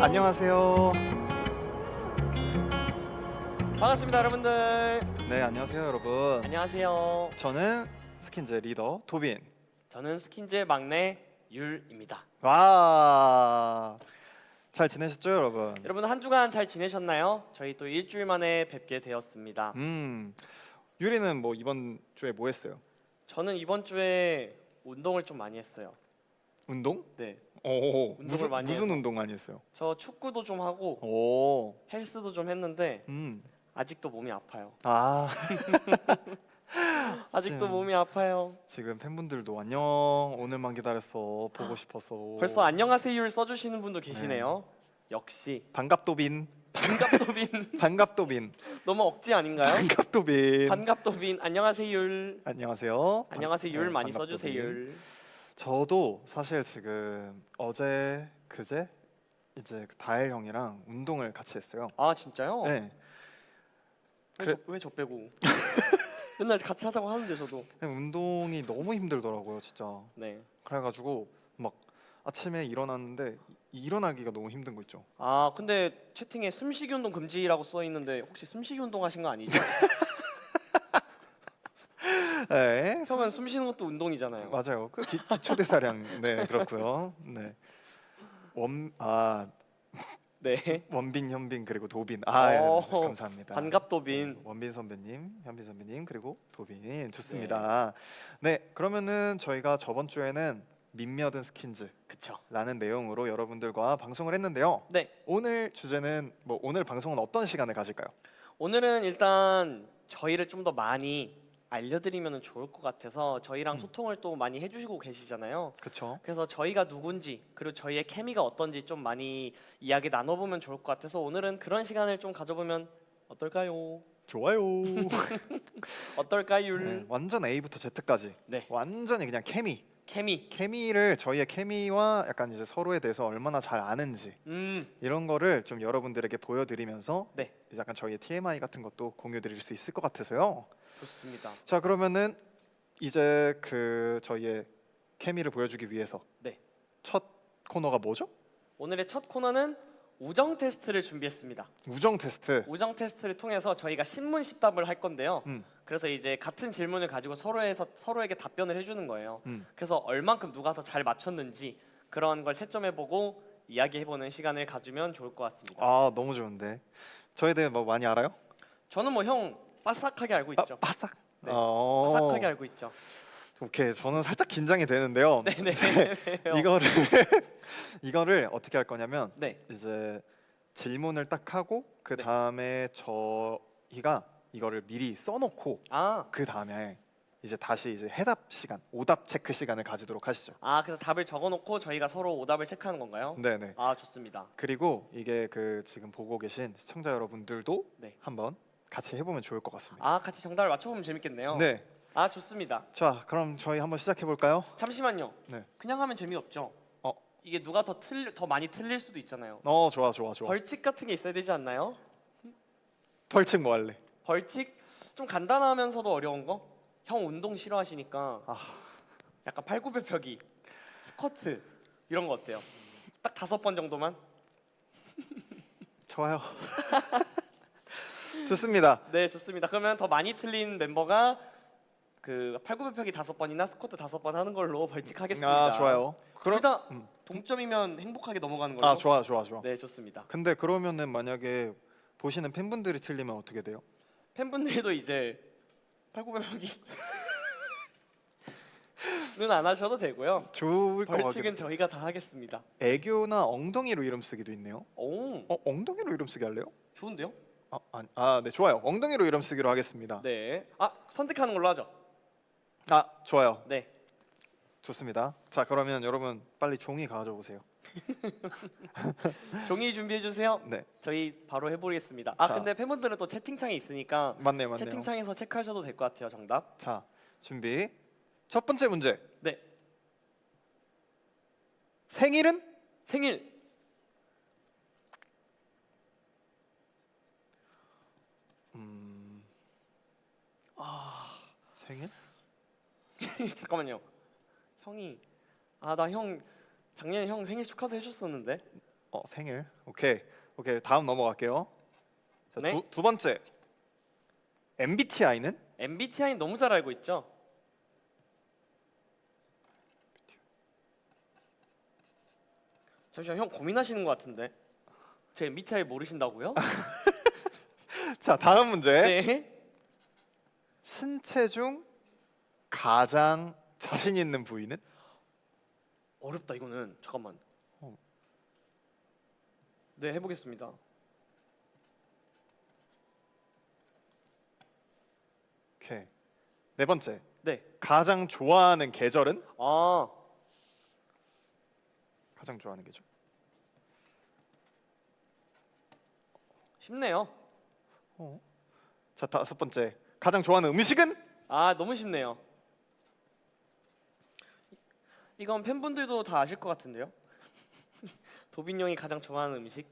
안녕하세요. 반갑습니다, 여러분들. 네, 안녕하세요, 여러분. 안녕하세요. 저는 스킨즈 리더 도빈. 저는 스킨즈의 막내 율입니다. 와, 잘 지내셨죠, 여러분? 여러분 한 주간 잘 지내셨나요? 저희 또 일주일 만에 뵙게 되었습니다. 유리는 뭐 이번 주에 뭐 했어요? 저는 이번 주에 운동을 좀 많이 했어요. 운동? 네, 오, 운동을 많이 무슨 해서. 운동 많이 했어요? 저 축구도 좀 하고 오, 헬스도 좀 했는데 음, 아직도 몸이 아파요. 아, 아직도 진- 몸이 아파요. 지금 팬분들도 안녕, 오늘만 기다렸어, 보고 싶어서. 벌써 안녕하세요를 써주시는 분도 계시네요. 역시 반갑도빈, 반갑도빈. 반갑도빈, 너무 억지 아닌가요? 반갑도빈. 반갑도빈. 안녕하세요. 안녕하세요. 안녕하세요. 네, 많이 반갑도빈. 써주세요. 저도 사실 지금 어제 그제 이제 다엘 형이랑 운동을 같이 했어요. 아 진짜요? 네, 왜 저 빼고? 맨날 같이 하자고 하는데 저도. 그냥 운동이 너무 힘들더라고요, 진짜. 네. 그래가지고 막 아침에 일어났는데 일어나기가 너무 힘든 거 있죠. 아 근데 채팅에 숨쉬기 운동 금지라고 써 있는데 혹시 숨쉬기 운동 하신 거 아니죠? 네, 형은 숨 쉬는 것도 운동이잖아요. 맞아요. 그 기초대사량 네 그렇고요. 네, 네. 원빈, 현빈 그리고 도빈. 아, 예, 어, 감사합니다. 반갑도빈. 원빈 선배님, 현빈 선배님 그리고 도빈 좋습니다. 네, 그러면은 저희가 저번 주에는 민미어든 스킨즈라는 그쵸. 내용으로 여러분들과 방송을 했는데요. 네. 오늘 주제는 오늘 방송은 어떤 시간을 가질까요? 오늘은 일단 저희를 좀 더 많이 알려드리면 좋을 것 같아서 저희랑 음. 소통을 또 많이 해주시고 계시잖아요. 그렇죠. 그래서 저희가 누군지 그리고 저희의 케미가 어떤지 좀 많이 이야기 나눠보면 좋을 것 같아서 오늘은 그런 시간을 좀 가져보면 어떨까요? 좋아요. 어떨까요? 네, 완전 A부터 Z까지. 네. 완전히 그냥 케미. 케미를 저희의 케미와 약간 이제 서로에 대해서 얼마나 잘 아는지 이런 거를 좀 여러분들에게 보여드리면서 네. 약간 저희의 TMI 같은 것도 공유드릴 수 있을 것 같아서요. 좋습니다. 자, 그러면은 이제 그 저희의 케미를 보여주기 위해서 네. 첫 코너가 뭐죠? 오늘의 첫 코너는 우정 테스트를 준비했습니다. 우정 테스트. 우정 테스트를 통해서 저희가 신문 십답을 할 건데요. 음, 그래서 이제 같은 질문을 가지고 서로에게 답변을 해주는 거예요. 음. 그래서 얼만큼 누가 더 잘 맞췄는지 그런 걸 채점해보고 이야기해보는 시간을 가지면 좋을 것 같습니다. 아, 너무 좋은데. 저에 대해 뭐 많이 알아요? 저는 뭐 형 빠삭하게 알고 있죠. 바삭. 네. 어, 빠삭하게 알고 있죠. 오케이, 저는 살짝 긴장이 되는데요. 네네. 이거를 이거를 어떻게 할 거냐면 네. 이제 질문을 딱 하고 그 네. 다음에 저희가 이거를 미리 써놓고 아, 그 다음에 이제 다시 이제 해답 시간, 오답 체크 시간을 가지도록 하시죠. 그래서 답을 적어놓고 저희가 서로 오답을 체크하는 건가요? 네네. 아, 좋습니다. 그리고 이게 그 지금 보고 계신 시청자 여러분들도 네. 한번 같이 해보면 좋을 것 같습니다. 같이 정답을 맞춰보면 재밌겠네요. 네. 좋습니다. 자, 그럼 저희 한번 시작해 볼까요? 잠시만요. 네. 그냥 하면 재미없죠. 어. 이게 누가 더 많이 틀릴 수도 있잖아요. 좋아. 벌칙 같은 게 있어야 되지 않나요? 벌칙 뭐 할래? 벌칙 좀 간단하면서도 어려운 거? 형 운동 싫어하시니까 약간 팔굽혀펴기, 스쿼트 이런 거 어때요? 딱 5번 정도만? 좋아요. 좋습니다. 네, 좋습니다. 그러면 더 많이 틀린 멤버가 그 팔굽혀펴기 5번이나 스쿼트 5번 하는 걸로 벌칙하겠습니다. 좋아요. 둘 다 음. 동점이면 행복하게 넘어가는 걸로. 좋아. 네, 좋습니다. 근데 그러면은 만약에 보시는 팬분들이 틀리면 어떻게 돼요? 팬분들도 이제 팔굽혀펴기 는 안 하셔도 되고요. 좋을 것 같아요. 벌칙은 저희가 다 하겠습니다. 애교나 엉덩이로 이름 쓰기도 있네요. 오, 엉덩이로 이름 쓰기 할래요? 좋은데요? 네, 좋아요. 엉덩이로 이름 쓰기로 하겠습니다. 네. 선택하는 걸로 하죠. 좋아요. 네. 좋습니다. 자, 그러면 여러분 빨리 종이 가져오세요. 종이 준비해 주세요. 네, 저희 바로 해보겠습니다. 자. 근데 팬분들은 또 채팅창이 있으니까 맞네요. 채팅창에서 체크하셔도 될 것 같아요. 정답. 자, 준비. 첫 번째 문제. 네. 생일은? 생일. 생일? 잠깐만요. 형이 나 형 작년에 형 생일 축하도 해줬었는데. 생일. 오케이. 다음 넘어갈게요. 자, 네. 두 번째. MBTI는? MBTI 너무 잘 알고 있죠. 잠시만 형 고민하시는 것 같은데. 제 MBTI 모르신다고요? 자, 다음 문제. 네. 신체 중 가장 자신 있는 부위는? 어렵다 이거는. 잠깐만. 어. 네 해보겠습니다. 오케이. 네 번째. 네. 가장 좋아하는 계절은? 아 가장 좋아하는 계절. 쉽네요. 자, 다섯 번째. 가장 좋아하는 음식은? 아 너무 쉽네요. 이건 팬분들도 다 아실 것 같은데요. 도빈 형이 가장 좋아하는 음식?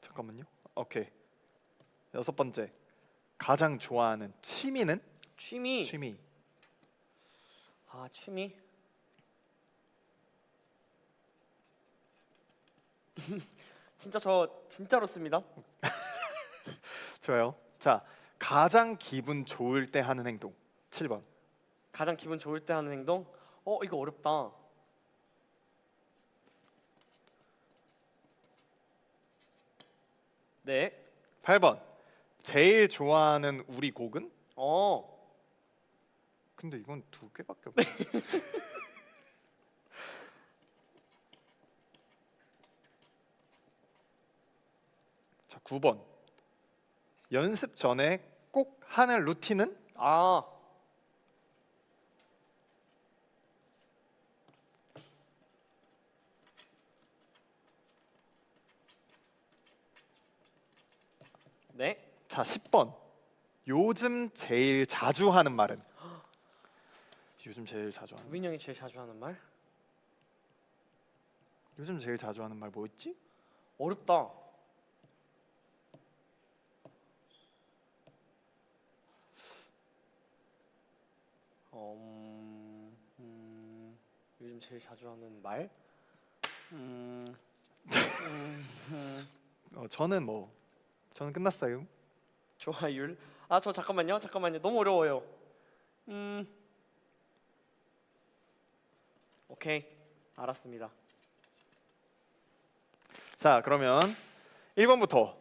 잠깐만요. 오케이. 여섯 번째. 가장 좋아하는 취미는? 취미. 취미. 아 취미. 진짜로 씁니다. 좋아요. 자, 가장 기분 좋을 때 하는 행동. 7번. 가장 기분 좋을 때 하는 행동? 이거 어렵다. 네. 8번. 제일 좋아하는 우리 곡은? 근데 이건 두 개밖에 없네. 자, 9번. 연습 전에 꼭 하는 루틴은? 아. 네. 자, 10번. 요즘 제일 자주 하는 말은? 요즘 제일 자주 하는. 도빈 형이 제일 자주 하는 말? 요즘 제일 자주 하는 말 뭐였지? 어렵다. 요즘 제일 자주 하는 말? 저는 끝났어요. 좋아율. 아 저 잠깐만요. 너무 어려워요. 오케이. 알았습니다. 자, 그러면 1번부터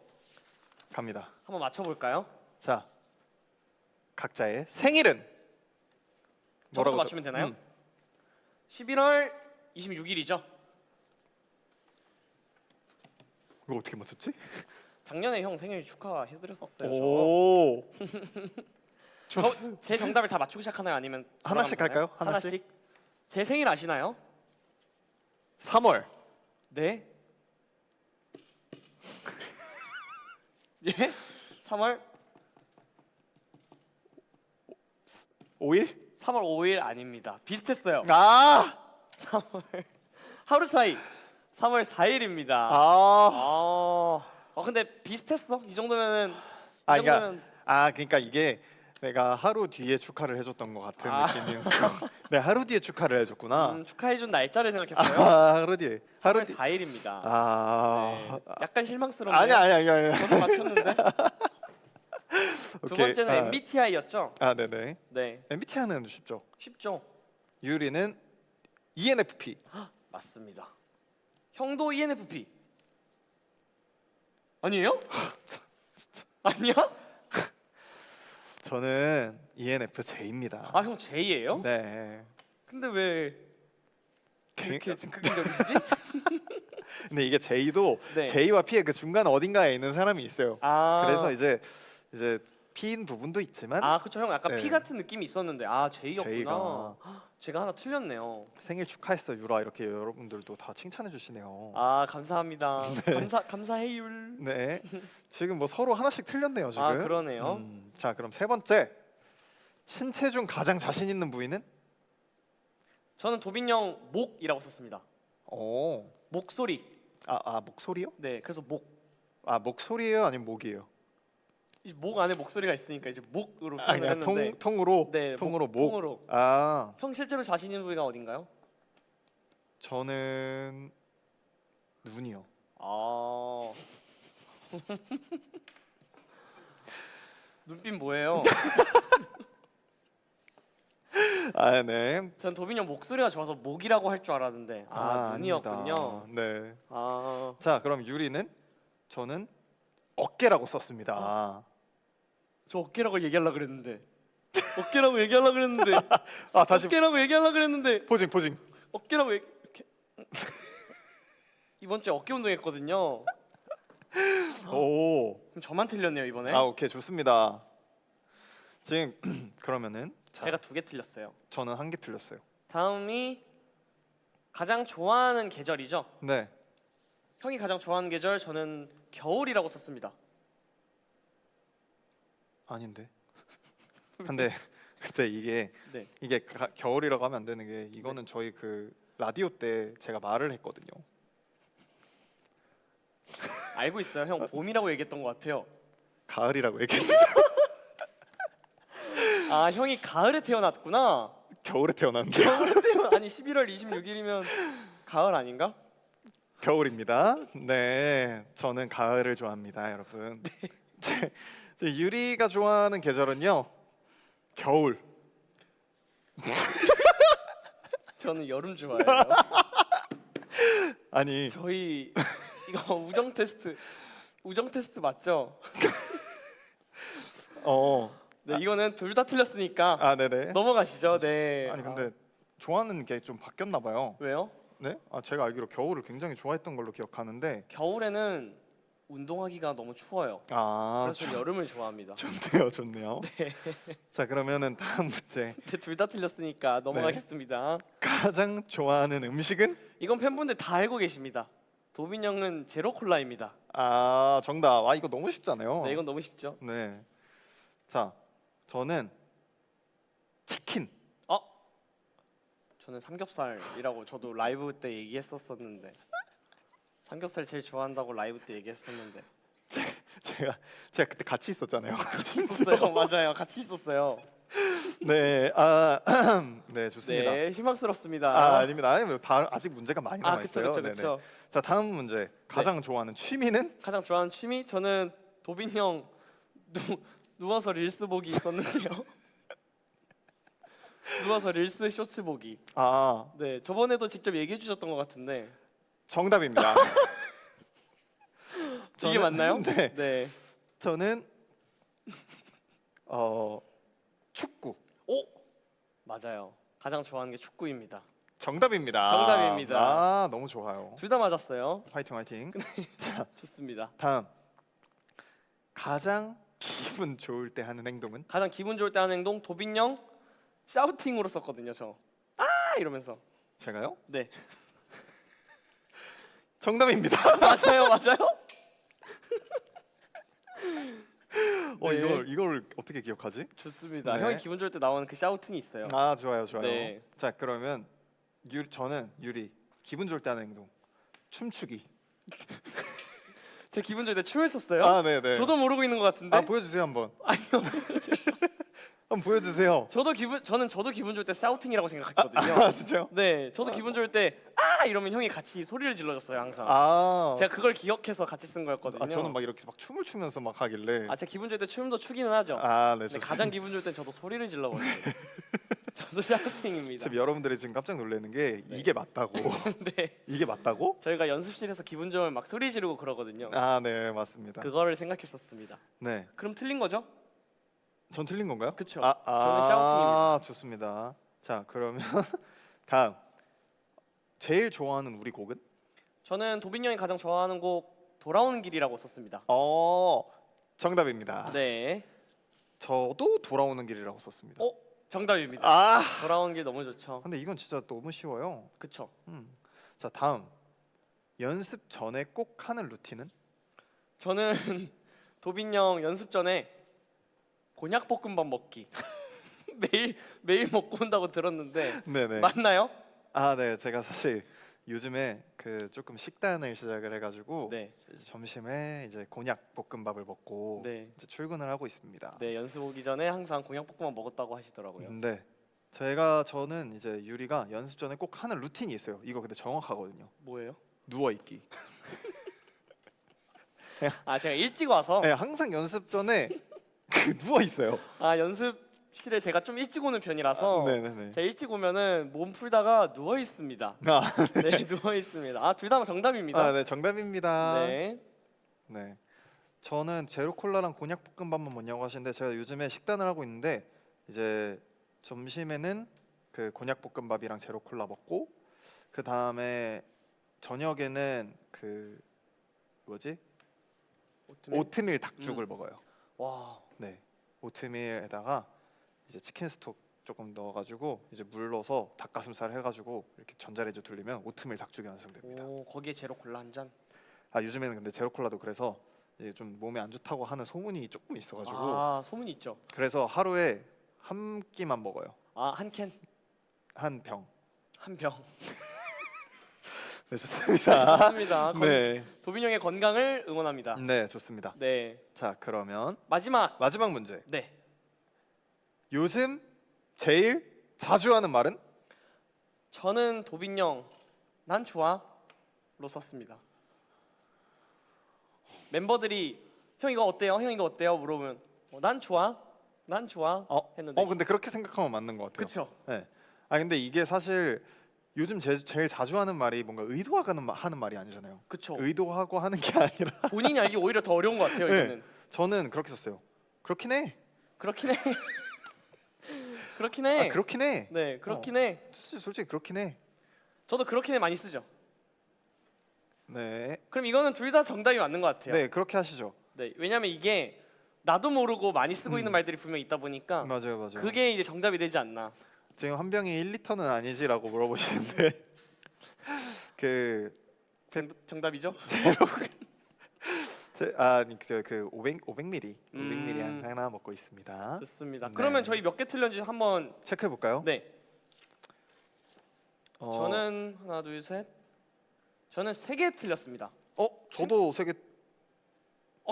갑니다. 한번 맞춰볼까요? 자, 각자의 생일은? 저부터 맞추면 되나요? 11월 26일이죠. 이거 어떻게 맞췄지? 작년에 형 생일 축하해드렸었어요. 오. 제 정답을 다 맞추기 시작하나요? 아니면 하나씩 돌아가면 할까요? 되나요? 하나씩? 제 생일 아시나요? 3월. 네. 예? 3월 5일? 3월 5일 아닙니다. 비슷했어요. 아! 3월 하루 차이. 3월 4일입니다. 아. 근데 비슷했어. 이 정도면은 그러니까 이게 내가 하루 뒤에 축하를 해줬던 것 같은 느낌이고 내가 하루 뒤에 축하를 해줬구나. 축하해준 날짜를 생각했어요. 하루 뒤에. 3월 4일입니다. 네. 약간 실망스럽네요. 아니야. 저도 맞췄는데. 두 오케이. 번째는 MBTI였죠? 네네. 네. MBTI는 쉽죠. 쉽죠? 유리는 ENFP. 맞습니다. 형도 ENFP. 아니에요? 아니야? 저는 ENFJ입니다. 아, 형 J예요? 네. 근데 왜 이렇게 극단적이시지? 근데 이게 J도 네. J와 P의 그 중간 어딘가에 있는 사람이 있어요. 아. 그래서 이제 P인 부분도 있지만 그쵸 형 약간 네. P 같은 느낌이 있었는데 J였구나. 제가 하나 틀렸네요. 생일 축하했어 유라 이렇게 여러분들도 다 칭찬해 주시네요. 감사합니다. 감사해율. 네. 지금 뭐 서로 하나씩 틀렸네요 지금. 그러네요. 자 그럼 세 번째. 신체 중 가장 자신 있는 부위는? 저는 도빈 형 목이라고 썼습니다. 오. 목소리. 목소리요? 네, 그래서 목. 목소리예요 아니면 목이에요? 이제 목 안에 목소리가 있으니까 이제 목으로 표현을 그냥 했는데. 통으로. 네, 통으로 목. 통으로. 아. 형 실제로 자신 있는 부위가 어딘가요? 저는 눈이요. 아. 눈빛 뭐예요? 아, 네. 전 도빈이 형 목소리가 좋아서 목이라고 할 줄 알았는데 아닙니다. 눈이었군요. 네. 아. 자, 그럼 유리는 저는 어깨라고 썼습니다. 저 어깨라고 얘기하려고 그랬는데. 어깨라고 얘기하려고 그랬는데. 아, 다시 어깨라고 얘기하려고 그랬는데. 포징. 어깨라고 얘기 이렇게. 이번 주에 어깨 운동했거든요. 오. 그럼 저만 틀렸네요, 이번에. 아, 오케이. 좋습니다. 지금 그러면은 자, 제가 2개 틀렸어요. 저는 1개 틀렸어요. 다음이 가장 좋아하는 계절이죠. 네. 형이 가장 좋아하는 계절 저는 겨울이라고 썼습니다. 아닌데. 근데 그때 이게 네. 겨울이라고 하면 안 되는 게 이거는 저희 그 라디오 때 제가 말을 했거든요. 알고 있어요. 형 봄이라고 얘기했던 것 같아요. 가을이라고 얘기했는데 아, 형이 가을에 태어났구나. 겨울에 태어났는데 아니 11월 26일이면 가을 아닌가? 겨울입니다. 네, 저는 가을을 좋아합니다, 여러분. 제 유리가 좋아하는 계절은요, 겨울. 저는 여름 좋아해요. 아니, 저희 이거 우정 테스트 맞죠? 네, 이거는 둘 다 틀렸으니까 아, 네네. 넘어가시죠. 네. 아니 근데 좋아하는 게 좀 바뀌었나 봐요. 왜요? 네? 아, 제가 알기로 겨울을 굉장히 좋아했던 걸로 기억하는데. 겨울에는 운동하기가 너무 추워요. 아, 그래서 여름을 좋아합니다. 좋네요. 네. 자, 그러면은 다음 문제. 둘 다 틀렸으니까 넘어가겠습니다. 가장 좋아하는 음식은? 이건 팬분들 다 알고 계십니다. 도빈 형은 제로 콜라입니다. 아, 정답. 아, 이거 너무 쉽잖아요. 네, 이건 너무 쉽죠. 네. 자, 저는 치킨. 저는 삼겹살이라고 저도 라이브 때 얘기했었는데 삼겹살 제일 좋아한다고 라이브 때 얘기했었는데 제가 그때 같이 있었잖아요. 있었어요. 맞아요. 같이 있었어요. 네, 네, 좋습니다. 네, 희망스럽습니다. 아닙니다. 아니, 다 아직 문제가 많이 남아 그쵸 있어요. 그쵸. 자, 다음 문제. 가장 좋아하는 취미는? 가장 좋아하는 취미? 저는 도빈 형 누워서 릴스 보기 있었는데요. 누워서 릴스 쇼츠 보기. 아, 네, 저번에도 직접 얘기해 주셨던 것 같은데 정답입니다. 이게 맞나요? 네, 네. 저는 축구. 오, 맞아요. 가장 좋아하는 게 축구입니다. 정답입니다. 정답입니다. 아, 너무 좋아요. 둘 다 맞았어요. 화이팅. 자, 좋습니다. 다음. 가장 기분 좋을 때 하는 행동은? 가장 기분 좋을 때 하는 행동 도빈 형 샤우팅으로 썼거든요. 저 이러면서. 제가요? 네. 정답입니다. 맞아요. 네. 이걸 어떻게 기억하지? 좋습니다. 네. 형이 기분 좋을 때 나오는 그 샤우팅이 있어요. 아, 좋아요. 네. 자, 그러면 저는 유리 기분 좋을 때 하는 행동 춤추기. 제 기분 좋을 때 춤을 췄어요? 아, 네네. 저도 모르고 있는 것 같은데. 아, 보여주세요 한번. 아니요. 한번 보여주세요. 저도 기분 좋을 때 샤우팅이라고 생각했거든요. 아, 진짜요? 네, 저도 기분 좋을 때 이러면 형이 같이 소리를 질러줬어요 항상. 아, 제가 그걸 기억해서 같이 쓴 거였거든요. 저는 막 이렇게 막 춤을 추면서 막 하길래. 제가 기분 좋을 때 춤도 추기는 하죠. 아, 네. 근데 가장 기분 좋을 땐 저도 소리를 질러버려요. 저도 샤우팅입니다. 지금 여러분들이 지금 깜짝 놀라는 게 이게 맞다고. 네, 이게 맞다고? 저희가 연습실에서 기분 좋으면 막 소리 지르고 그러거든요. 아, 네, 맞습니다. 그거를 생각했었습니다. 네, 그럼 틀린 거죠? 전 틀린 건가요? 그쵸. 저는 샤우팅입니다. 좋습니다. 자, 그러면 다음 제일 좋아하는 우리 곡은? 저는 도빈 형이 가장 좋아하는 곡 돌아오는 길이라고 썼습니다. 정답입니다. 네. 저도 돌아오는 길이라고 썼습니다. 정답입니다. 아, 돌아오는 길 너무 좋죠. 근데 이건 진짜 너무 쉬워요. 그쵸. 자, 다음 연습 전에 꼭 하는 루틴은? 저는 도빈 형 연습 전에 곤약 볶음밥 먹기 매일 먹고 온다고 들었는데 네네. 맞나요? 아, 네. 제가 사실 요즘에 그 조금 식단을 시작을 해가지고 네. 점심에 이제 곤약 볶음밥을 먹고 네. 이제 출근을 하고 있습니다. 네, 연습 오기 전에 항상 곤약 볶음밥 먹었다고 하시더라고요. 근데 저는 이제 유리가 연습 전에 꼭 하는 루틴이 있어요. 이거 근데 정확하거든요. 뭐예요? 누워 있기. 아 제가 일찍 와서 네, 항상 연습 전에 누워 있어요. 아 연습실에 제가 좀 일찍 오는 편이라서 네네네. 제가 일찍 오면은 몸 풀다가 누워 있습니다. 아, 네 누워 있습니다. 아 둘 다 정답입니다. 네, 정답입니다. 네. 네. 저는 제로 콜라랑 곤약 볶음밥만 먹냐고 하시는데 제가 요즘에 식단을 하고 있는데 이제 점심에는 그 곤약 볶음밥이랑 제로 콜라 먹고 그 다음에 저녁에는 그 뭐지? 오트밀 닭죽을 먹어요. 와. 네. 오트밀에다가 이제 치킨 스톡 조금 넣어가지고 이제 물 넣어서 닭가슴살 해가지고 이렇게 전자레인지 돌리면 오트밀 닭죽이 완성됩니다. 오 거기에 제로 콜라 한 잔. 아 요즘에는 근데 제로 콜라도 그래서 이제 좀 몸에 안 좋다고 하는 소문이 조금 있어가지고 아 소문 있죠. 그래서 하루에 한 끼만 먹어요. 아 한 캔, 한 병. 한 병. 네 좋습니다. 좋습니다. 네. 도빈 형의 건강을 응원합니다. 네 좋습니다. 네. 자 그러면 마지막. 마지막 문제. 네. 요즘 제일 자주 하는 말은? 저는 도빈 형, 난 좋아로 썼습니다. 멤버들이 형 이거 어때요? 형 이거 어때요? 물어보면 난 좋아, 난 좋아 했는데. 근데 그렇게 생각하면 맞는 것 같아요. 그렇죠. 네. 아 근데 이게 사실 요즘 제일 자주 하는 말이 뭔가 의도하고 하는 말이 아니잖아요. 그렇죠. 의도하고 하는 게 아니라 본인이 알기 오히려 더 어려운 것 같아요. 네. 이거는. 저는 그렇게 썼어요. 그렇긴 해. 그렇긴 해. 그렇긴 해. 아 그렇긴 해. 네, 그렇긴 해. 솔직히 그렇긴 해. 저도 그렇긴 해 많이 쓰죠. 네. 그럼 이거는 둘 다 정답이 맞는 것 같아요. 네 그렇게 하시죠. 네, 왜냐면 이게 나도 모르고 많이 쓰고 있는 말들이 분명 있다 보니까 맞아요. 그게 이제 정답이 되지 않나. 지금 한 병이 1리터는 아니지라고 물어보시는데 그 정답이죠? 그 500ml 500ml 하나 먹고 있습니다. 좋습니다. 네. 그러면 저희 몇 개 틀렸는지 한번 체크해 볼까요? 네. 저는 하나 둘 셋. 저는 3개 틀렸습니다. 저도 세개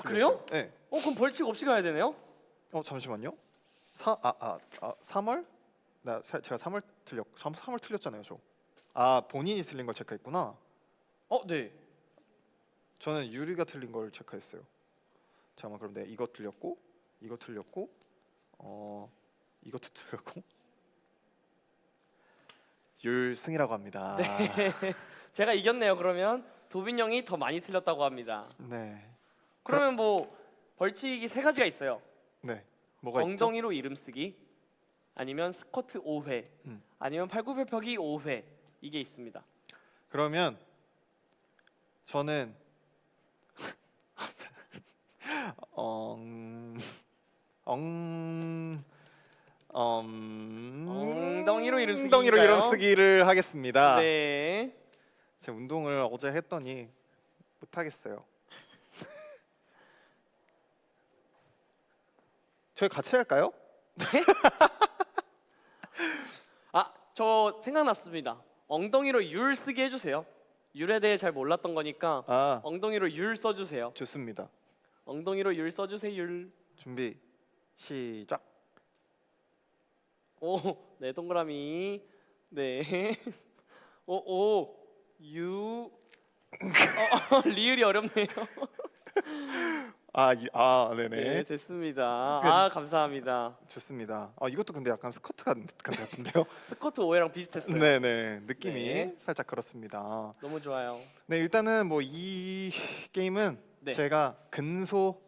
그래요? 네. 그럼 벌칙 없이 가야 되네요? 잠시만요. 3월? 제가 3월 틀렸잖아요, 저. 본인이 틀린 걸 체크했구나. 네. 저는 유리가 틀린 걸 체크했어요. 잠깐만 그럼 내가 이거 틀렸고 이것도 틀렸고 율승이라고 합니다. 네. 제가 이겼네요. 그러면 도빈 형이 더 많이 틀렸다고 합니다. 네. 그러면 뭐 벌칙이 3가지가 있어요. 네. 뭐가 있죠? 엉덩이로 이름 쓰기, 아니면 스쿼트 5회, 아니면 팔굽혀펴기 5회 이게 있습니다. 그러면 저는 엉덩이로 이름 쓰기인가요? 엉덩이로 이름 쓰기를 하겠습니다. 네. 제 운동을 어제 했더니 못 하겠어요. 저희 같이 할까요? 저 생각났습니다. 엉덩이로 율 쓰기 해주세요. 율에 대해 잘 몰랐던 거니까 엉덩이로 율 써주세요. 좋습니다. 엉덩이로 율 써주세요. 율. 준비 시작. 네 동그라미. 네. 유. 리을이 어렵네요. 네네. 네 됐습니다. 감사합니다. 좋습니다. 이것도 근데 약간 스쿼트 같은데요? 스쿼트 5회랑 비슷했어요. 네네 느낌이 네. 살짝 그렇습니다. 너무 좋아요. 네 일단은 뭐 이 게임은 네. 제가 근소하게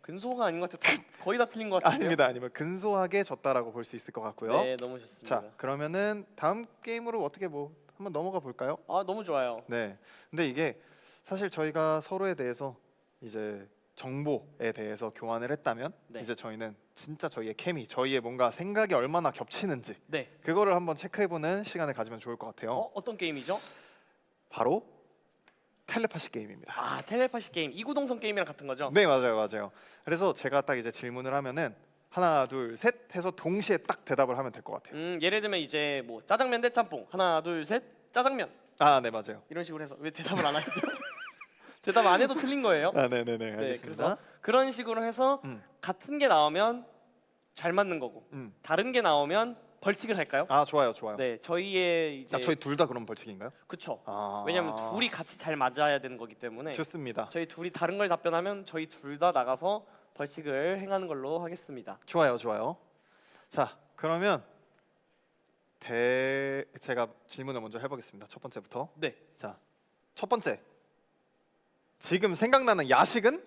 근소가 아닌 것 같아요. 거의 다 틀린 것 같은데요. 아니면 근소하게 졌다라고 볼 수 있을 것 같고요. 네 너무 좋습니다. 자 그러면은 다음 게임으로 어떻게 뭐 한번 넘어가 볼까요? 너무 좋아요. 네. 근데 이게 사실 저희가 서로에 대해서 이제 정보에 대해서 교환을 했다면 네. 이제 저희는 진짜 저희의 케미, 저희의 뭔가 생각이 얼마나 겹치는지 네. 그거를 한번 체크해보는 시간을 가지면 좋을 것 같아요. 어떤 게임이죠? 바로 텔레파시 게임입니다. 텔레파시 게임, 이구동성 게임이랑 같은 거죠? 네 맞아요. 그래서 제가 딱 이제 질문을 하면은 하나 둘 셋 해서 동시에 딱 대답을 하면 될 것 같아요. 예를 들면 이제 뭐 짜장면 대 짬뽕 하나 둘 셋 짜장면 네 맞아요. 이런 식으로 해서 왜 대답을 안 하시죠? 대답 안 해도 틀린 거예요. 네네네 알겠습니다. 그래서 그런 식으로 해서 음. 같은 게 나오면 잘 맞는 거고 음. 다른 게 나오면 벌칙을 할까요? 아 좋아요, 좋아요. 네, 저희의 이제 아, 저희 둘 다 그런 벌칙인가요? 그쵸. 아. 왜냐면 둘이 같이 잘 맞아야 되는 거기 때문에 좋습니다. 저희 둘이 다른 걸 답변하면 저희 둘 다 나가서 벌칙을 행하는 걸로 하겠습니다. 좋아요, 좋아요. 자, 그러면 제가 질문을 먼저 해보겠습니다. 첫 번째부터. 네. 자, 첫 번째. 지금 생각나는 야식은?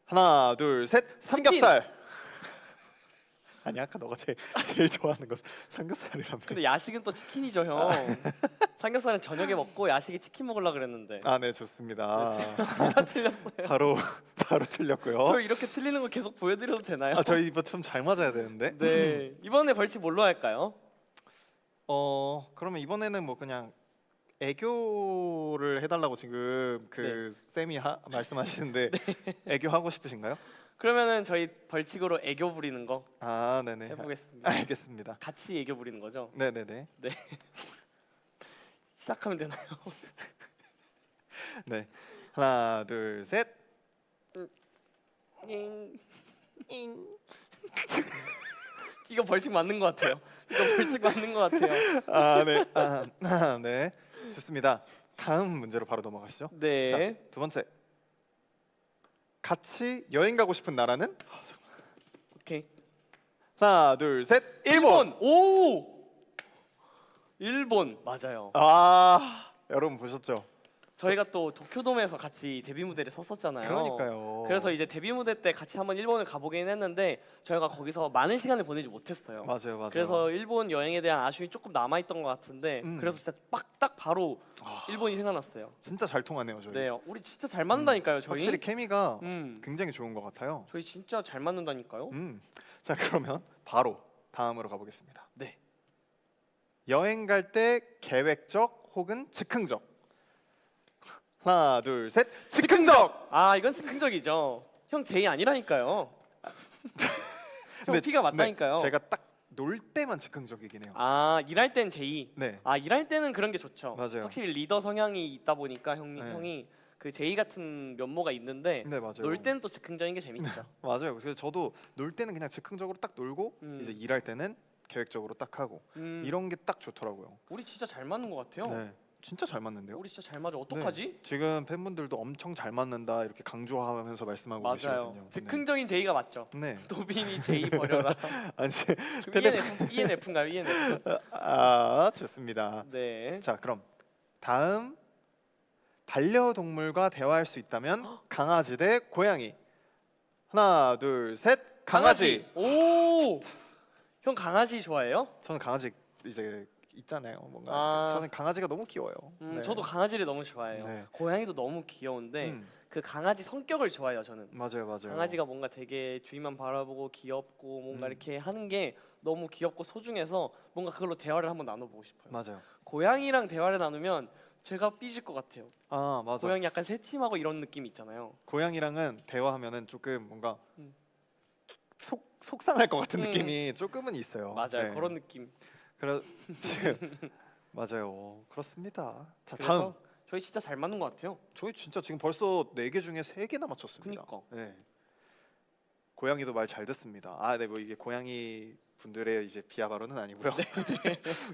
하나, 둘, 셋. 삼겹살. 아니 아까 너가 제일 좋아하는 거 삼겹살이라며. 근데 야식은 또 치킨이죠, 형. 삼겹살은 저녁에 먹고 야식에 치킨 먹으려 그랬는데. 아, 네, 좋습니다. 다 틀렸어요. 바로 틀렸고요. 저 이렇게 틀리는 거 계속 보여드려도 되나요? 아, 저희 이거 좀 잘 맞아야 되는데. 네. 이번에 벌칙 뭘로 할까요? 그러면 이번에는 뭐 그냥 애교를 해달라고 지금 그 쌤이 말씀하시는데 애교 하고 싶으신가요? 그러면은 저희 벌칙으로 애교 부리는 거 아, 네네. 해보겠습니다. 알겠습니다. 같이 애교 부리는 거죠? 네네네. 시작하면 되나요? 네. 하나, 둘, 셋. 잉. 이거 벌칙 맞는 것 같아요. 이거 벌칙 맞는 것 같아요. 아, 네. 네. 좋습니다. 다음 문제로 바로 넘어가시죠. 네. 자, 두 번째. 같이 여행 가고 싶은 나라는? 오케이. 하나, 둘, 셋. 일본. 오. 일본 맞아요. 아, 여러분 보셨죠? 저희가 또 도쿄돔에서 같이 데뷔 무대를 섰었잖아요. 그러니까요. 그래서 이제 데뷔 무대 때 같이 한번 일본을 가보긴 했는데 저희가 거기서 많은 시간을 보내지 못했어요. 맞아요, 맞아요. 그래서 일본 여행에 대한 아쉬움이 조금 남아 있던 것 같은데 그래서 진짜 딱 바로 일본이 생각났어요. 진짜 잘 통하네요, 저희. 네, 우리 진짜 잘 맞는다니까요, 저희. 확실히 케미가 음, 굉장히 좋은 것 같아요. 저희 진짜 잘 맞는다니까요. 자, 그러면 바로 다음으로 가보겠습니다. 네. 여행 갈 때 계획적 혹은 즉흥적. 하나, 둘, 셋. 즉흥적. 아, 이건 즉흥적이죠. 형 제이 아니라니까요. 형 근데- 피가 맞다니까요. 제가 딱 놀 때만 즉흥적이긴 해요. 아, 일할 땐 제이. 네. 아, 일할 때는 그런 게 좋죠. 맞아요. 확실히 리더 성향이 있다 보니까 네. 형이 그 제이 같은 면모가 있는데 네, 맞아요. 놀 때는 또 즉흥적인 게 재밌죠. 맞아요. 그래서 저도 놀 때는 그냥 즉흥적으로 딱 놀고 이제 일할 때는 계획적으로 딱 하고 이런 게 딱 좋더라고요. 우리 진짜 잘 맞는 것 같아요. 네. 진짜 잘 맞는데요? 우리 진짜 잘 맞아. 어떡하지? 지금 팬분들도 엄청 잘 맞는다 이렇게 강조하면서 말씀하고 맞아요. 계시거든요. 즉흥적인 제이가 맞죠. 네. 도빈이 제이 버려라. 아니, 좀 ENF인가요? ENF. 아, 좋습니다. 네. 자, 그럼 다음 반려동물과 대화할 수 있다면 강아지 대 고양이. 하나, 둘, 셋. 강아지. 오. 형 강아지 좋아해요? 저는 강아지 이제 있잖아요. 뭔가 아. 저는 강아지가 너무 귀여워요. 네. 저도 강아지를 너무 좋아해요. 네. 고양이도 너무 귀여운데 음, 그 강아지 성격을 좋아해요. 저는. 맞아요, 맞아요. 강아지가 뭔가 되게 주인만 바라보고 귀엽고 뭔가 음. 이렇게 하는 게 너무 귀엽고 소중해서 뭔가 그걸로 대화를 한번 나눠보고 싶어요. 맞아요. 고양이랑 대화를 나누면 제가 삐질 것 같아요. 아, 맞아. 고양이 약간 새침하고 이런 느낌 있잖아요. 고양이랑은 대화하면은 조금 뭔가 음. 속상할 것 같은 음. 느낌이 조금은 있어요. 맞아요. 네. 그런 느낌. 그래 지금 맞아요. 그렇습니다. 자, 그래서 다음. 저희 진짜 잘 맞는 것 같아요. 저희 진짜 지금 벌써 4개 중에 3개나 맞췄습니다. 그니까. 네. 고양이도 말 잘 듣습니다. 아, 네, 뭐 이게 고양이 분들의 이제 비하 발언은 아니고요.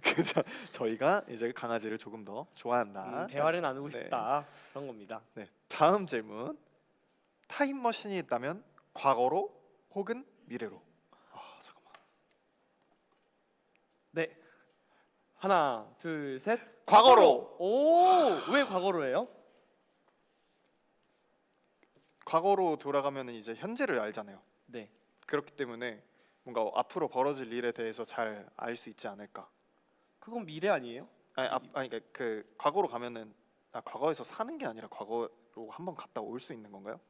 그저 저희가 이제 강아지를 조금 더 좋아한다. 대화를 나누고 네. 싶다 그런 겁니다. 네. 다음 질문. 타임머신이 있다면 과거로 혹은 미래로. 아, 잠깐만. 네. 하나, 둘, 셋. 과거로. 오, 왜 과거로 해요? 과거로 돌아가면은 이제 현재를 알잖아요. 네. 그렇기 때문에 뭔가 앞으로 벌어질 일에 대해서 잘 알 수 있지 않을까. 그건 미래 아니에요? 아니 그러니까 그 과거로 가면은 과거에서 사는 게 아니라 과거로 한번 갔다 올 수 있는 건가요?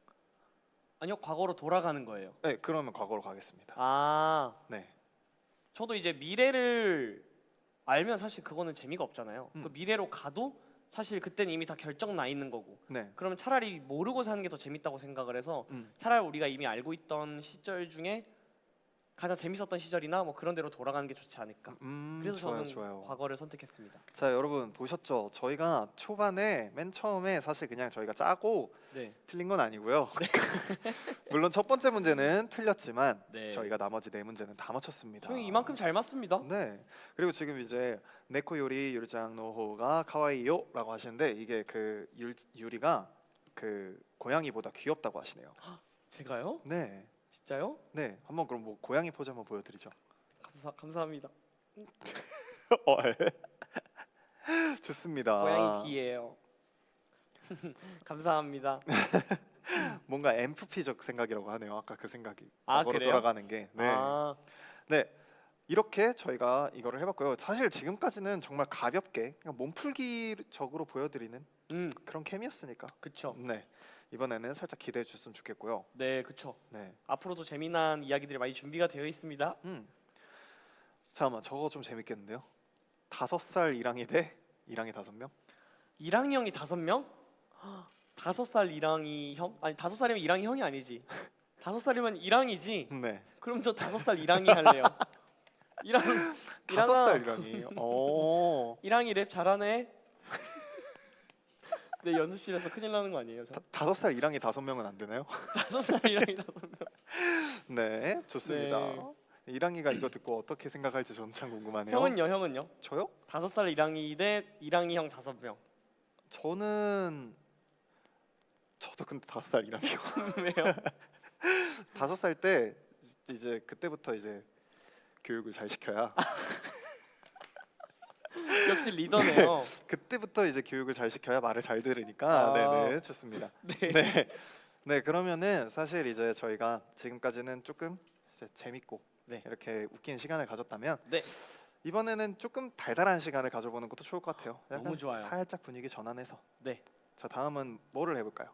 아니요, 과거로 돌아가는 거예요. 네, 그러면 과거로 가겠습니다. 아, 네. 저도 이제 미래를 알면 사실 그거는 재미가 없잖아요. 그 미래로 가도 사실 그때는 이미 다 결정 나 있는 거고. 네. 그러면 차라리 모르고 사는 게 더 재밌다고 생각을 해서 음. 차라리 우리가 이미 알고 있던 시절 중에 가장 재밌었던 시절이나 뭐 그런 데로 돌아가는 게 좋지 않을까. 그래서 좋아요, 저는 좋아요. 과거를 선택했습니다. 자, 여러분 보셨죠? 저희가 초반에 맨 처음에 사실 그냥 저희가 짜고 네. 틀린 건 아니고요. 물론 첫 번째 문제는 틀렸지만 네. 저희가 나머지 네 문제는 다 맞췄습니다. 형이 이만큼 잘 맞습니다. 네. 그리고 지금 이제 네코 요리 유리짱 노호가 카와이요라고 하시는데 이게 그 유리가 그 고양이보다 귀엽다고 하시네요. 제가요? 네. 진짜요? 네. 한번 그럼 뭐 고양이 포즈 한번 보여드리죠. 감사합니다. 좋습니다. 고양이 귀예요. 감사합니다. 뭔가 MFP적 생각이라고 하네요. 아까 그 생각이 아, 과거로 그래요? 돌아가는 게. 네. 아, 네. 이렇게 저희가 이거를 해봤고요. 사실 지금까지는 정말 가볍게 그냥 몸풀기적으로 보여드리는 그런 캠이었으니까. 그쵸. 네. 이번에는 살짝 기대해 주셨으면 좋겠고요. 네, 그쵸. 네. 앞으로도 재미난 이야기들이 많이 준비가 되어 있습니다. 잠깐만, 저거 좀 재밌겠는데요? 5살 이랑이 대 이랑이 5명? 이랑이 형이 5명? 5살 이랑이 형? 아니 5살이면 이랑이 형이 아니지. 5살이면 이랑이지. 네. 그럼 저 5살 이랑이 할래요. 이랑 5살 이랑이. 오. 이랑이 랩 잘하네. 네, 연습실에서 큰일 나는 거 아니에요? 저? 5살 이랑이 5명은 안 되나요? 5살 이랑이 5명. 네, 좋습니다. 네. 이랑이가 이거 듣고 어떻게 생각할지 저는 참 궁금하네요. 형은요? 저요? 5살 이랑이 대 이랑이 형 5명. 저도 근데 5살 이랑이요. 왜요? 5살 때 이제 그때부터 이제 교육을 잘 시켜야 역시 리더네요. 그때부터 이제 교육을 잘 시켜야 말을 잘 들으니까. 아. 네네, 좋습니다. 네. 네. 네, 그러면은 사실 이제 저희가 지금까지는 조금 이제 재밌고 네. 이렇게 웃긴 시간을 가졌다면 네. 이번에는 조금 달달한 시간을 가져보는 것도 좋을 것 같아요. 약간 너무 좋아요. 살짝 분위기 전환해서. 네. 자, 다음은 뭐를 해볼까요?